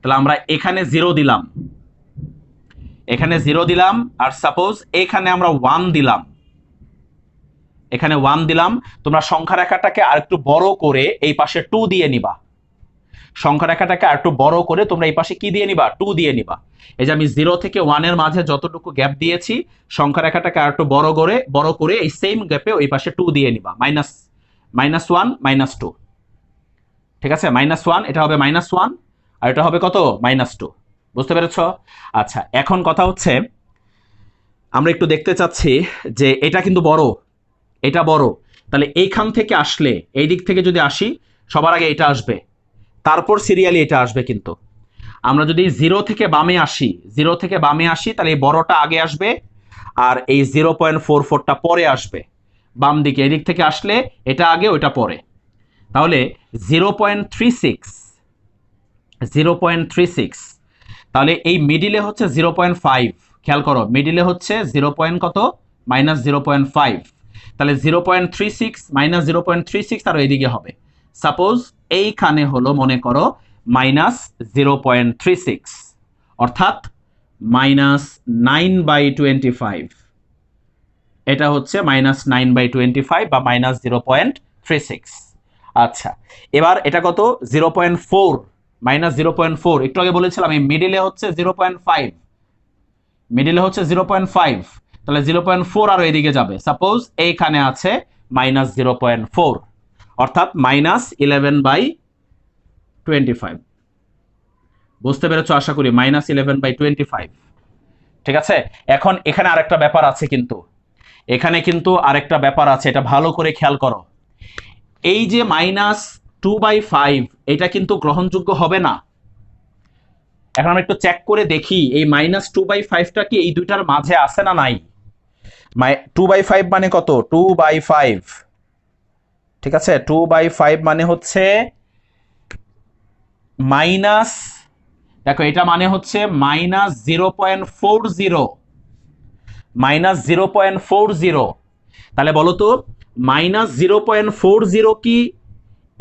তাহলে আমরা এখানে 0 দিলাম, এখানে 0 দিলাম, আর সাপোজ এখানে আমরা 1 দিলাম, এখানে 1 দিলাম। তোমরা সংখ্যা রেখাটাকে আর একটু বড় করে এই পাশে 2 দিয়ে নিবা। সংখ্যা রেখাটাকে আর একটু বড় করে তোমরা এই পাশে কি দিয়ে নিবা? 2 দিয়ে নিবা। এই যে আমি 0 থেকে 1 এর মাঝে যতটুকু গ্যাপ দিয়েছি, সংখ্যা রেখাটাকে আর একটু বড় করে এই সেম গ্যাপে ওই পাশে 2 দিয়ে নিবা। -1 -2, ঠিক আছে? -1 এটা হবে -1 আর এটা হবে কত? -2। বুঝতে পেরেছ? আচ্ছা, এখন কথা হচ্ছে আমরা একটু দেখতে চাচ্ছি যে এটা কিন্তু বড়, এটা বড়, তাহলে এইখান থেকে আসলে এই দিক থেকে যদি আসি, সবার আগে এটা আসবে, তারপর সিরিয়ালি এটা আসবে। কিন্তু আমরা যদি 0 থেকে বামে আসি তাহলে এই বড়টা আগে আসবে আর এই 0.44টা পরে আসবে বাম দিকে। এদিক থেকে আসলে এটা আগে ওইটা পরে। তাহলে 0.36, তাহলে এই মিডিলে হচ্ছে 0.5। খেয়াল করো, মিডিলে হচ্ছে 0. কত? -0.5। তাহলে 0.36 -0.36 আর এইদিকে হবে সাপোজ এইখানে হলো মনে করো -0.36, অর্থাৎ -9/25। এটা হচ্ছে -9/25 বা -0.36। আচ্ছা, এবার এটা কত? 0.4, -0.4। একটু আগে বলেছিলাম এই মিডিলে হচ্ছে 0.5, তাহলে 0.4 আরো এদিকে যাবে। সাপোজ এইখানে আছে -0.4, অর্থাৎ -11/25। বুঝতে পেরেছো আশা করি? -11/25, ঠিক আছে? এখন এখানে আরেকটা ব্যাপার আছে, এটা ভালো করে খেয়াল করো। এই যে -2/5 এটা কিন্তু গ্রহণযোগ্য হবে না। এখন আমরা একটু চেক করে দেখি এই -2/5টা কি এই দুইটার মাঝে আছে না নাই। 2/5 মানে কত? 2/5, ঠিক আছে? 2/5 মানে হচ্ছে মাইনাস, দেখো এটা মানে হচ্ছে -0.40, তাহলে বলো তো -0.40 কি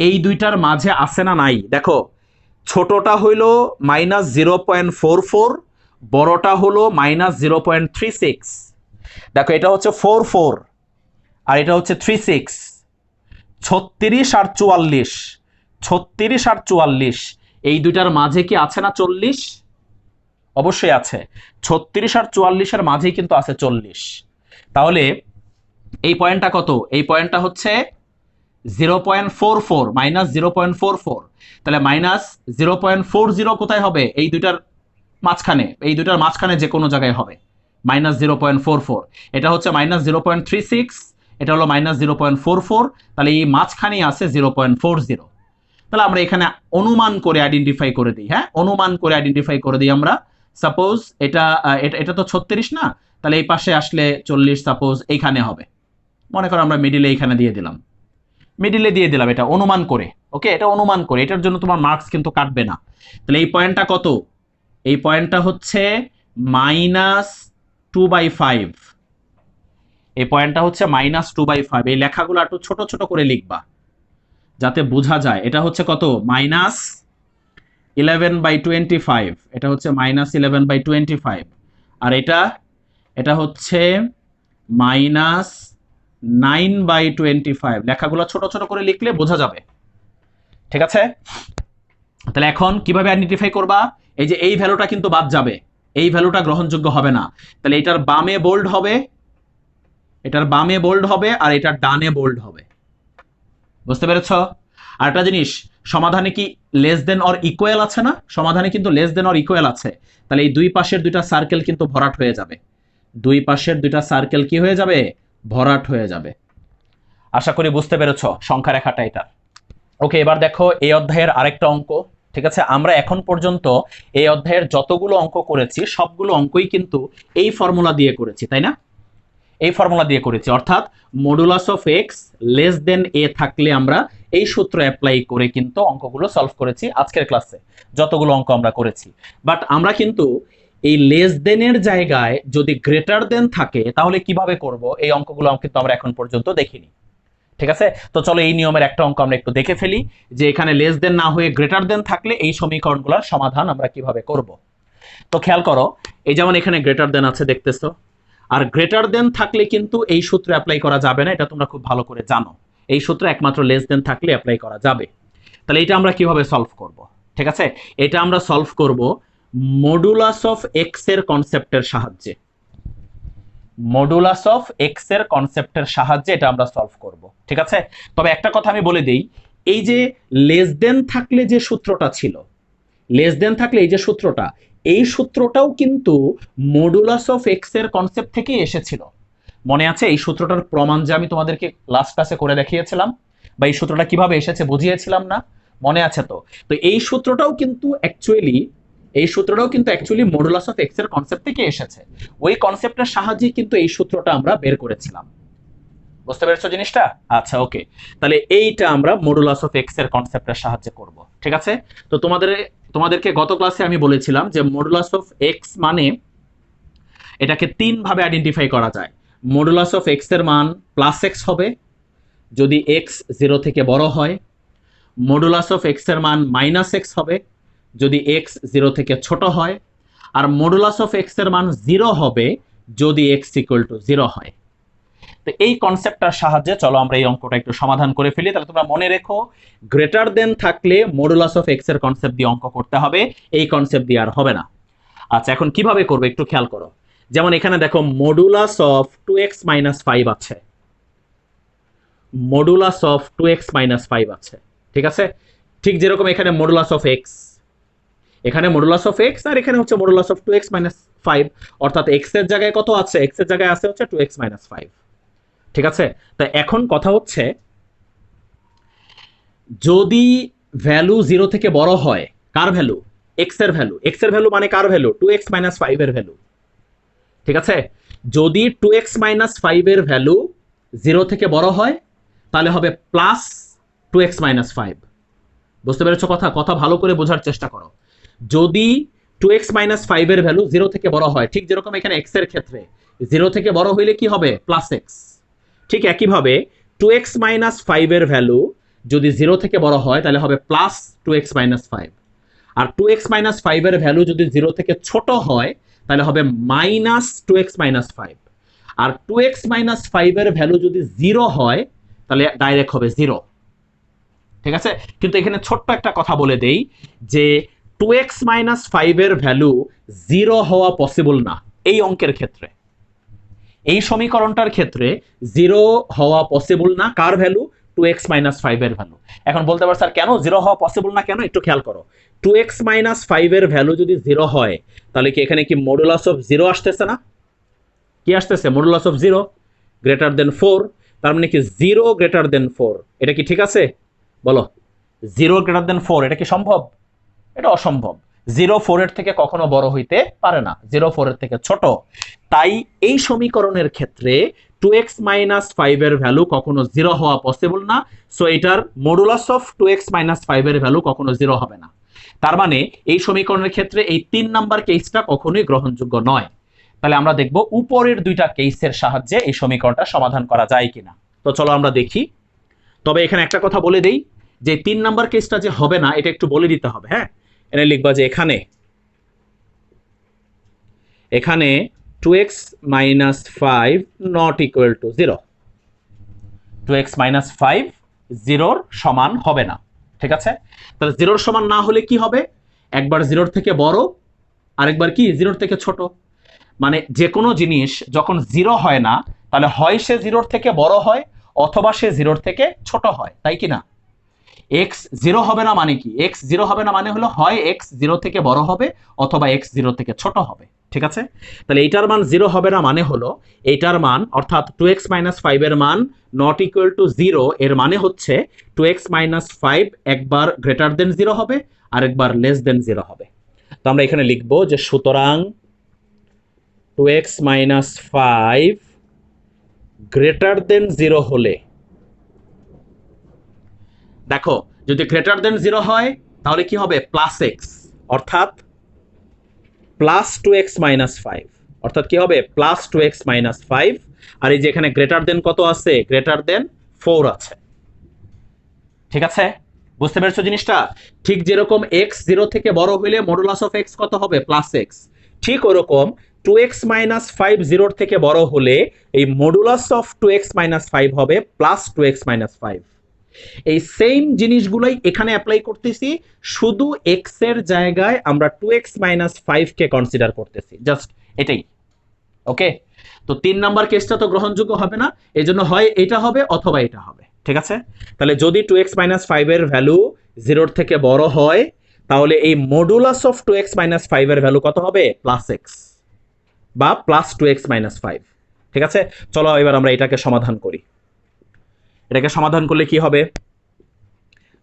এই দুইটার মাঝে আছে না নাই? দেখো, ছোটটা হইল -0.44, বড়টা হলো -0.36। দেখো এটা হচ্ছে 44 আর এটা হচ্ছে 36। 36 আর 44, এই দুইটার মাঝে কি আছে না 40? অবশ্যই আছে। 36 আর 44-এর মাঝেই কিন্তু আছে 40। তাহলে এই পয়েন্টটা কত? এই পয়েন্টটা হচ্ছে 0.44, -0.44। তাহলে -0.40 কোথায় হবে? এই দুইটার মাঝখানে যে কোনো জায়গায় হবে -0.44। এটা হচ্ছে -0.36, এটা হলো -0.44, তাহলে এই মাঝখানেই আছে 0.40। তাহলে আমরা এখানে অনুমান করে আইডেন্টিফাই করে দিই। হ্যাঁ, অনুমান করে আইডেন্টিফাই করে দিই আমরা। সাপোজ এটা তো 36 না, তাহলে এই পাশে আসলে 40 সাপোজ এইখানে হবে। মনে করো আমরা মিডিলে এইখানে দিয়ে দিলাম, এটা অনুমান করে। ওকে, এটা অনুমান করে, এটার জন্য তোমার মার্কস কিন্তু কাটবে না। তাহলে এই পয়েন্টটা কত? এই পয়েন্টটা হচ্ছে -2/5। এই পয়েন্টটা হচ্ছে -2/5। এই লেখাগুলো একটু ছোট ছোট করে লিখবা যাতে বোঝা যায়। এটা হচ্ছে কত? -11/25। এটা হচ্ছে -11/25 আর এটা হচ্ছে -9/25। লেখাগুলো ছোট ছোট করে লিখলে বোঝা যাবে, ঠিক আছে? তাহলে এখন কিভাবে আইডেন্টিফাই করবা? এই যে এই ভ্যালুটা কিন্তু বাদ যাবে, এই ভ্যালুটা গ্রহণযোগ্য হবে না। তাহলে এটার বামে বোল্ড হবে, আর এটার ডানে বোল্ড হবে। বুঝতে পেরেছ? আর একটা জিনিস, সমাধানে কি লেস দেন অর ইকুয়াল আছে না? সমাধানে কিন্তু লেস দেন অর ইকুয়াল আছে। তাহলে এই দুই পাশের দুইটা সার্কেল কিন্তু ভরাট হয়ে যাবে। কি হয়ে যাবে? ভরাট হয়ে যাবে। আশা করি বুঝতে পেরেছ সংখ্যা রেখাটা এটা। ওকে, এবার দেখো এই অধ্যায়ের আরেকটা অঙ্ক। ঠিক আছে, আমরা এখন পর্যন্ত এই অধ্যায়ের যতগুলো অঙ্ক করেছি সবগুলো অঙ্কই কিন্তু এই ফর্মুলা দিয়ে করেছি, তাই না? এই ফর্মুলা দিয়ে করেছি, অর্থাৎ modulus of x less than a থাকলে আমরা এই সূত্র অ্যাপ্লাই করে কিন্তু অঙ্কগুলো সলভ করেছি আজকের ক্লাসে, যতগুলো অঙ্ক আমরা করেছি। বাট আমরা কিন্তু এই লেস দেনের জায়গায় যদি গ্রেটার দেন থাকে তাহলে কিভাবে করব, এই অঙ্কগুলো কিন্তু আমরা এখন পর্যন্ত দেখিনি। ঠিক আছে, তো চলো এই নিয়মের একটা অঙ্ক আমরা একটু দেখে ফেলি যে এখানে লেস দেন না হয়ে গ্রেটার দেন থাকলে এই সমীকরণগুলোর সমাধান আমরা কিভাবে করব। তো খেয়াল করো, এই যেমন এখানে গ্রেটার দেন আছে দেখতেছো, আর গ্রেটার দেন থাকলে কিন্তু এই সূত্র অ্যাপ্লাই করা যাবে না, এটা তোমরা খুব ভালো করে জানো। এই সূত্র একমাত্র লেস দেন থাকলে অ্যাপ্লাই করা যাবে। তাহলে এটা আমরা কিভাবে সলভ করব? ঠিক আছে, এটা আমরা সলভ করব মডুলাস অফ এক্স এর কনসেপ্টের সাহায্যে। মডুলাস অফ এক্স এর কনসেপ্টের সাহায্যে এটা আমরা সলভ করব। ঠিক আছে, তবে একটা কথা আমি বলে দিই, এই যে লেস দেন থাকলে যে সূত্রটা ছিল, লেস দেন থাকলে এই যে সূত্রটা, এই সূত্রটাও কিন্তু মডুলাস অফ এক্স এর কনসেপ্ট থেকেই এসেছিল। মনে আছে এই সূত্রটার প্রমাণ যে আমি তোমাদেরকে লাস্ট ক্লাসে করে দেখিয়েছিলাম, বা এই সূত্রটা কিভাবে এসেছে বুঝিয়েছিলাম না? মনে আছে তো? তো এই সূত্রটাও কিন্তু অ্যাকচুয়ালি মডুলাস অফ এক্স এর কনসেপ্ট থেকে এসেছে। ওই কনসেপ্টের সাহায্যে কিন্তু এই সূত্রটা আমরা বের করেছিলাম। বুঝতে পেরেছো জিনিসটা? আচ্ছা, ওকে। তাহলে এইটা আমরা মডুলাস অফ এক্স এর কনসেপ্টের সাহায্যে করব। ঠিক আছে, তো তোমাদেরকে গত ক্লাসে আমি বলেছিলাম যে মডুলাস অফ এক্স মানে এটাকে তিন ভাবে আইডেন্টিফাই করা যায়। মডুলাস অফ এক্স এর মান প্লাস এক্স হবে যদি এক্স 0 থেকে বড় হয়। মডুলাস অফ এক্স এর মান মাইনাস এক্স হবে যদি এক্স 0 থেকে ছোট হয়। আর মডুলাস অফ এক্স এর মান 0 হবে যদি এক্স ইকুয়াল টু 0 হয়। তো এই কনসেপ্টটার সাহায্যে চলো আমরা এই অঙ্কটা একটু সমাধান করে ফেলি। তাহলে তোমরা মনে রেখো, গ্রেটার দেন থাকলে মডুলাস অফ এক্স এর কনসেপ্ট দিয়ে অঙ্ক করতে হবে, এই কনসেপ্ট দিয়ে আর হবে না। আচ্ছা, এখন কিভাবে করবে একটু খেয়াল করো। যেমন এখানে দেখো মডুলাস অফ 2x - 5 আছে, মডুলাস অফ 2x - 5 আছে। ঠিক আছে, ঠিক যেরকম এখানে মডুলাস অফ এক্স, এখানে মডুলাস অফ এক্স আর এখানে হচ্ছে মডুলাস অফ 2x - 5, অর্থাৎ এক্স এর জায়গায় কত আছে? এক্স এর জায়গায় আছে হচ্ছে 2x - 5। ঠিক আছে, তো এখন কথা হচ্ছে যদি ভ্যালু 0 থেকে বড় হয়, কার ভ্যালু? এক্স এর ভ্যালু। এক্স এর ভ্যালু মানে কার ভ্যালু? 2x - 5 এর ভ্যালু। ঠিক আছে, যদি 2x - 5 এর ভ্যালু 0 থেকে বড় হয় তাহলে হবে প্লাস 2x - 5। বুঝতে পেরেছো কথা? কথা ভালো করে বোঝার চেষ্টা করো। যদি 2x - 5 এর ভ্যালু 0 থেকে বড় হয়, ঠিক যেরকম এখানে x এর ক্ষেত্রে 0 থেকে বড় হইলে কি হবে? Plus x। ঠিক একইভাবে 2x - 5 এর ভ্যালু যদি 0 থেকে বড় হয় তাহলে হবে প্লাস 2x - 5। আর 2x - 5 এর ভ্যালু যদি 0 থেকে ছোট হয় তাহলে হবে মাইনাস 2x - 5। আর 2x - 5 এর ভ্যালু যদি 0 হয় তাহলে ডাইরেক্ট হবে 0। ঠিক আছে, কিন্তু এখানে ছোট্ট একটা কথা বলে দেই যে 2x - 5 এর ভ্যালু 0 হওয়া পসিবল না এই অঙ্কের ক্ষেত্রে। এই সমীকরণটার ক্ষেত্রে 0 হওয়া পসিবল না। কার ভ্যালু? 2x - 5 এর ভ্যালু। এখন বলতে পারো স্যার কেন 0 হওয়া পসিবল না? কেন একটু খেয়াল করো। 2x - 5 এর ভ্যালু যদি 0 হয় তাহলে কি এখানে কি মডুলাস অফ 0 আসতেছে না? কি আসতেছে? Modulus of 0 greater than 4। তার মানে কি 0 গ্রেটার দেন 4। এটা কি ঠিক আছে? বলো, 0 গ্রেটার দেন 4 এটা কি সম্ভব? এটা অসম্ভব। 0 4 এর থেকে কখনো বড় হইতে পারে না, 0 4 এর থেকে ছোট। তাই এই সমীকরণের ক্ষেত্রে 2x - 5 এর ভ্যালু কখনো 0 হওয়া পসিবল না। সো এটার মডুলাস অফ 2x - 5 এর ভ্যালু কখনো 0 হবে না। তার মানে এই সমীকরণের ক্ষেত্রে এই 3 নাম্বার কেসটা কখনোই গ্রহণযোগ্য নয়। তাহলে আমরা দেখব উপরের দুইটা কেসের সাহায্যে এই সমীকরণটা সমাধান করা যায় কিনা। তো চলো আমরা দেখি। তবে এখানে একটা কথা বলে দেই যে 3 নাম্বার কেসটা যে হবে না এটা একটু বলে দিতে হবে। হ্যাঁ, এনে লিখবা যে এখানে 2x - 5 not equal to 0। 2x - 5 0 সমান হবে না। ঠিক আছে, তাহলে 0 সমান না হলে কি হবে? একবার 0 থেকে বড়, আরেকবার কি 0 থেকে ছোট। মানে যে কোনো জিনিস যখন 0 হয় না তাহলে হয় সে 0 থেকে বড় হয় অথবা সে 0 থেকে ছোট হয়, তাই কি না? x 0 হবে না মানে কি? x 0 হবে না মানে হলো হয় x 0 থেকে বড় হবে অথবা x 0 থেকে ছোট হবে। ঠিক আছে, তাহলে এইটার মান 0 হবে না মানে হলো এইটার মান অর্থাৎ 2x - 5 এর মান নট ইকুয়াল টু 0। এর মানে হচ্ছে 2x - 5 একবার গ্রেটার দেন 0 হবে আর একবার লেস দেন 0 হবে। তো আমরা এখানে লিখবো যে সুতরাং 2x - 5 গ্রেটার দেন 0 হলে, দেখো যদি গ্রেটার দেন 0 হয় তাহলে কি হবে? প্লাস এক্স, অর্থাৎ প্লাস 2x - 5, অর্থাৎ কি হবে? Plus 2x - 5। আর এই যে এখানে গ্রেটার দেন কত আছে? গ্রেটার দেন 4 আছে। ঠিক আছে, বুঝতে পেরেছো জিনিসটা? ঠিক যেরকম x 0 থেকে বড় হইলে মডুলাস অফ x কত হবে? Plus x. ঠিক ওরকম 2x-5 0 থেকে বড় হলে এই মডুলাস অফ 2x-5 হবে প্লাস 2x-5। এই সেম জিনিসগুলোই এখানে অ্যাপ্লাই করতেছি, শুধু x এর জায়গায় আমরা 2x-5 কে কনসিডার করতেছি, জাস্ট এটাই। ওকে, তো 3 নাম্বার কেসটা তো গ্রহণযোগ্য হবে না, এই জন্য হয় এটা হবে অথবা এটা হবে। ঠিক আছে, তাহলে যদি 2x-5 এর ভ্যালু 0 থেকে বড় হয় তাহলে এই মডুলাস অফ 2x-5 এর ভ্যালু কত হবে? প্লাস x বা প্লাস 2x-5। ঠিক আছে, চলো এবার আমরা এটাকে সমাধান করি। এটাকে সমাধান করলে কি হবে?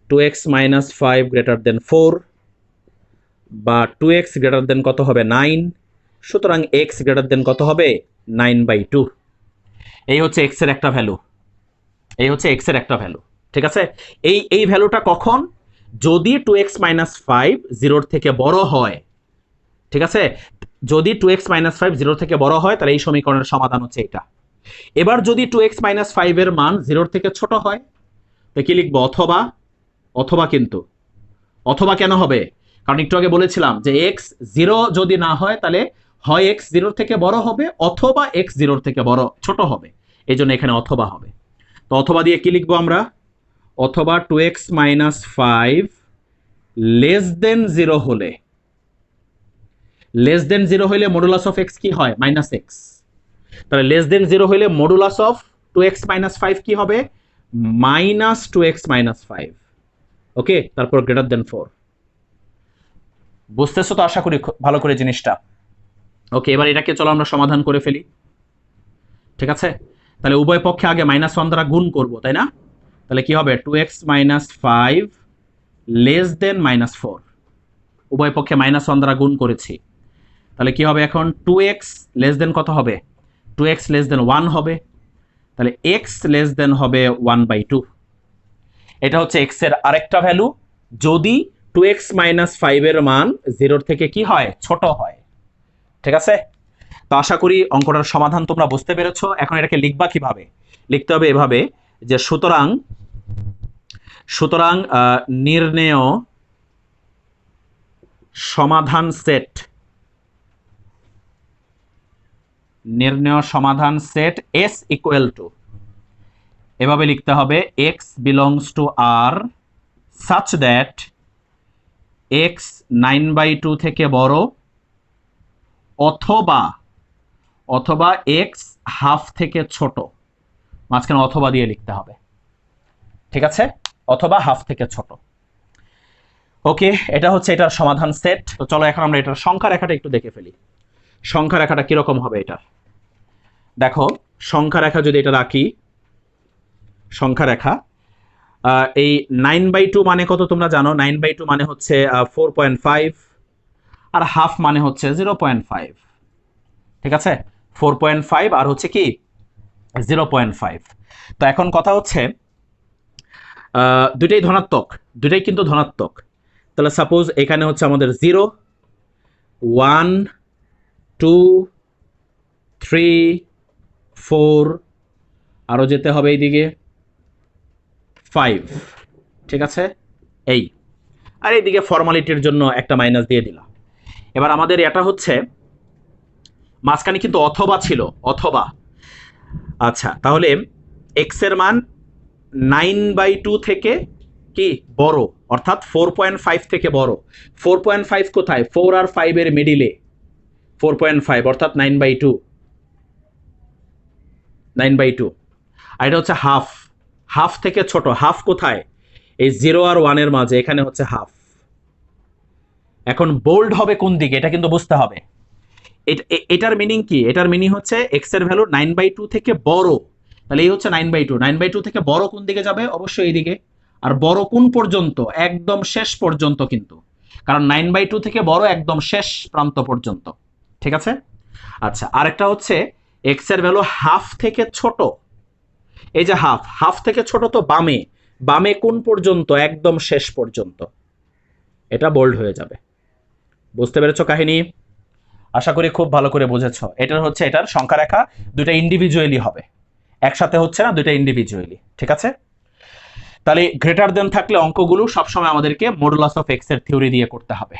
2x-5 গ্রেটার দেন 4 বা 2x গ্রেটার দেন কত হবে? 9। সুতরাং x গ্রেটার দেন কত হবে? 9/2। এই হচ্ছে x এর একটা ভ্যালু, এই হচ্ছে x এর একটা ভ্যালু। ঠিক আছে, এই ভ্যালুটা কখন? যদি 2x-5 0 থেকে বড় হয়। ঠিক আছে, যদি 2x-5 0 থেকে বড় হয় তাহলে এই সমীকরণের সমাধান হচ্ছে এটা। এবার যদি 2x-5 এর মান 0 থেকে ছোট হয় তো কি লিখবো? অথবা। অথবা কিন্তু অথবা কেন হবে? কারণ একটু আগে বলেছিলাম যে x 0 যদি না হয় তাহলে হয় x 0 থেকে বড় হবে অথবা x 0 থেকে বড় ছোট হবে, এই জন্য এখানে অথবা হবে। তো অথবা দিয়ে কি লিখবো আমরা? অথবা 2x-5 লেস দেন 0 হলে, লেস দেন 0 হইলে মডুলাস অফ x কি হয়? -x। তাহলে লেস দেন 0 হইলে মডুলাস অফ 2x-5 কি হবে? -2x-5। ওকে, তারপর গ্রেটার দেন 4। বুঝতেছো তো আশা করি ভালো করে জিনিসটা? ওকে, এবার এটাকে চলো আমরা সমাধান করে ফেলি। ঠিক আছে, তাহলে উভয় পক্ষে আগে -1 দ্বারা গুণ করব, তাই না? তাহলে কি হবে? 2x-5 less than -4। উভয় পক্ষে -1 দ্বারা গুণ করেছি, তাহলে কি হবে এখন? 2x লেস দেন কত হবে? 2x লেস দেন 1 হবে, তাহলে x লেস দেন হবে 1/2। এটা হচ্ছে x এর আরেকটা ভ্যালু যদি 2x-5 এর মান 0 থেকে কি হয়? ছোট হয়। ঠিক আছে, তো আশা করি অঙ্কটার সমাধান তোমরা বুঝতে পেরেছো। এখন এটাকে লিখবা কিভাবে? লিখতে হবে এভাবে যে সুতরাং নির্ণেয় সমাধান সেট, নির্ণেয় সমাধান সেট S ইকুয়াল টু, এভাবে লিখতে হবে x belongs to R such that x 9/2 থেকে বড় অথবা x হাফ থেকে ছোট। মাঝখানে অথবা দিয়ে লিখতে হবে। ঠিক আছে, অথবা হাফ থেকে ছোট। ওকে, এটা হচ্ছে এটার সমাধান সেট। তো চলো এখন আমরা এটার সংখ্যা রেখাটা একটু দেখে ফেলি। সংখ্যা রেখাটা কিরকম হবে এটা দেখো। সংখ্যা রেখা যদি এটা রাখি, সংখ্যা রেখা এই 9/2 মানে কত তোমরা জানো? 9/2 মানে হচ্ছে 4.5 আর হাফ মানে হচ্ছে 0.5। ঠিক আছে, 4.5 আর হচ্ছে কি 0.5। তো এখন কথা হচ্ছে দুইটাই ধনাত্মক, দুইটাই কিন্তু ধনাত্মক। তাহলে সাপোজ এখানে হচ্ছে আমাদের 0, 1, 2, 3, 4, আরও যেতে হবে এইদিকে 5। ঠিক আছে, এই আর এইদিকে ফর্মালিটির জন্য একটা মাইনাস দিয়ে দিলাম। এবার আমাদের এটা হচ্ছে মাঝখানে কিন্তু অথবা ছিল, অথবা। আচ্ছা, তাহলে x এর মান 9/2 থেকে কি বড়, অর্থাৎ 4.5 থেকে বড়। 4.5 কোথায়? 4 আর 5 এর মিডিলে 4.5 অর্থাৎ 9/2। আর এটা হচ্ছে হাফ, হাফ থেকে ছোট। হাফ কোথায়? এই 0 আর 1 এর মাঝে, এখানে হচ্ছে হাফ। এখন বোল্ড হবে কোন দিকে এটা কিন্তু বুঝতে হবে। এটার মিনিং কি? এটার মিনিং হচ্ছে x এর ভ্যালু 9/2 থেকে বড়। তাহলে এই হচ্ছে 9/2। 9/2 থেকে বড় কোন দিকে যাবে? অবশ্যই এই দিকে। আর বড় কোন পর্যন্ত? একদম শেষ পর্যন্ত কিন্তু, কারণ 9/2 থেকে বড় একদম শেষ প্রান্ত পর্যন্ত। ঠিক আছে, আচ্ছা আরেকটা হচ্ছে x এর ভ্যালু হাফ থেকে ছোট। এই যে হাফ, হাফ থেকে ছোট তো বামে, বামে কোন পর্যন্ত? একদম শেষ পর্যন্ত। এটা বোল্ড হয়ে যাবে। বুঝতে পেরেছো কাহিনী? আশা করি খুব ভালো করে বুঝেছো। এটার হচ্ছে এটার সংখ্যা রেখা, দুটো ইন্ডিভিজুয়ালি হবে, একসাথে হচ্ছে না, দুটো ইন্ডিভিজুয়ালি। ঠিক আছে, তাহলে গ্রেটার দেন থাকলে অঙ্কগুলো সবসময় আমাদেরকে মডুলাস অফ এক্স এর থিওরি দিয়ে করতে হবে।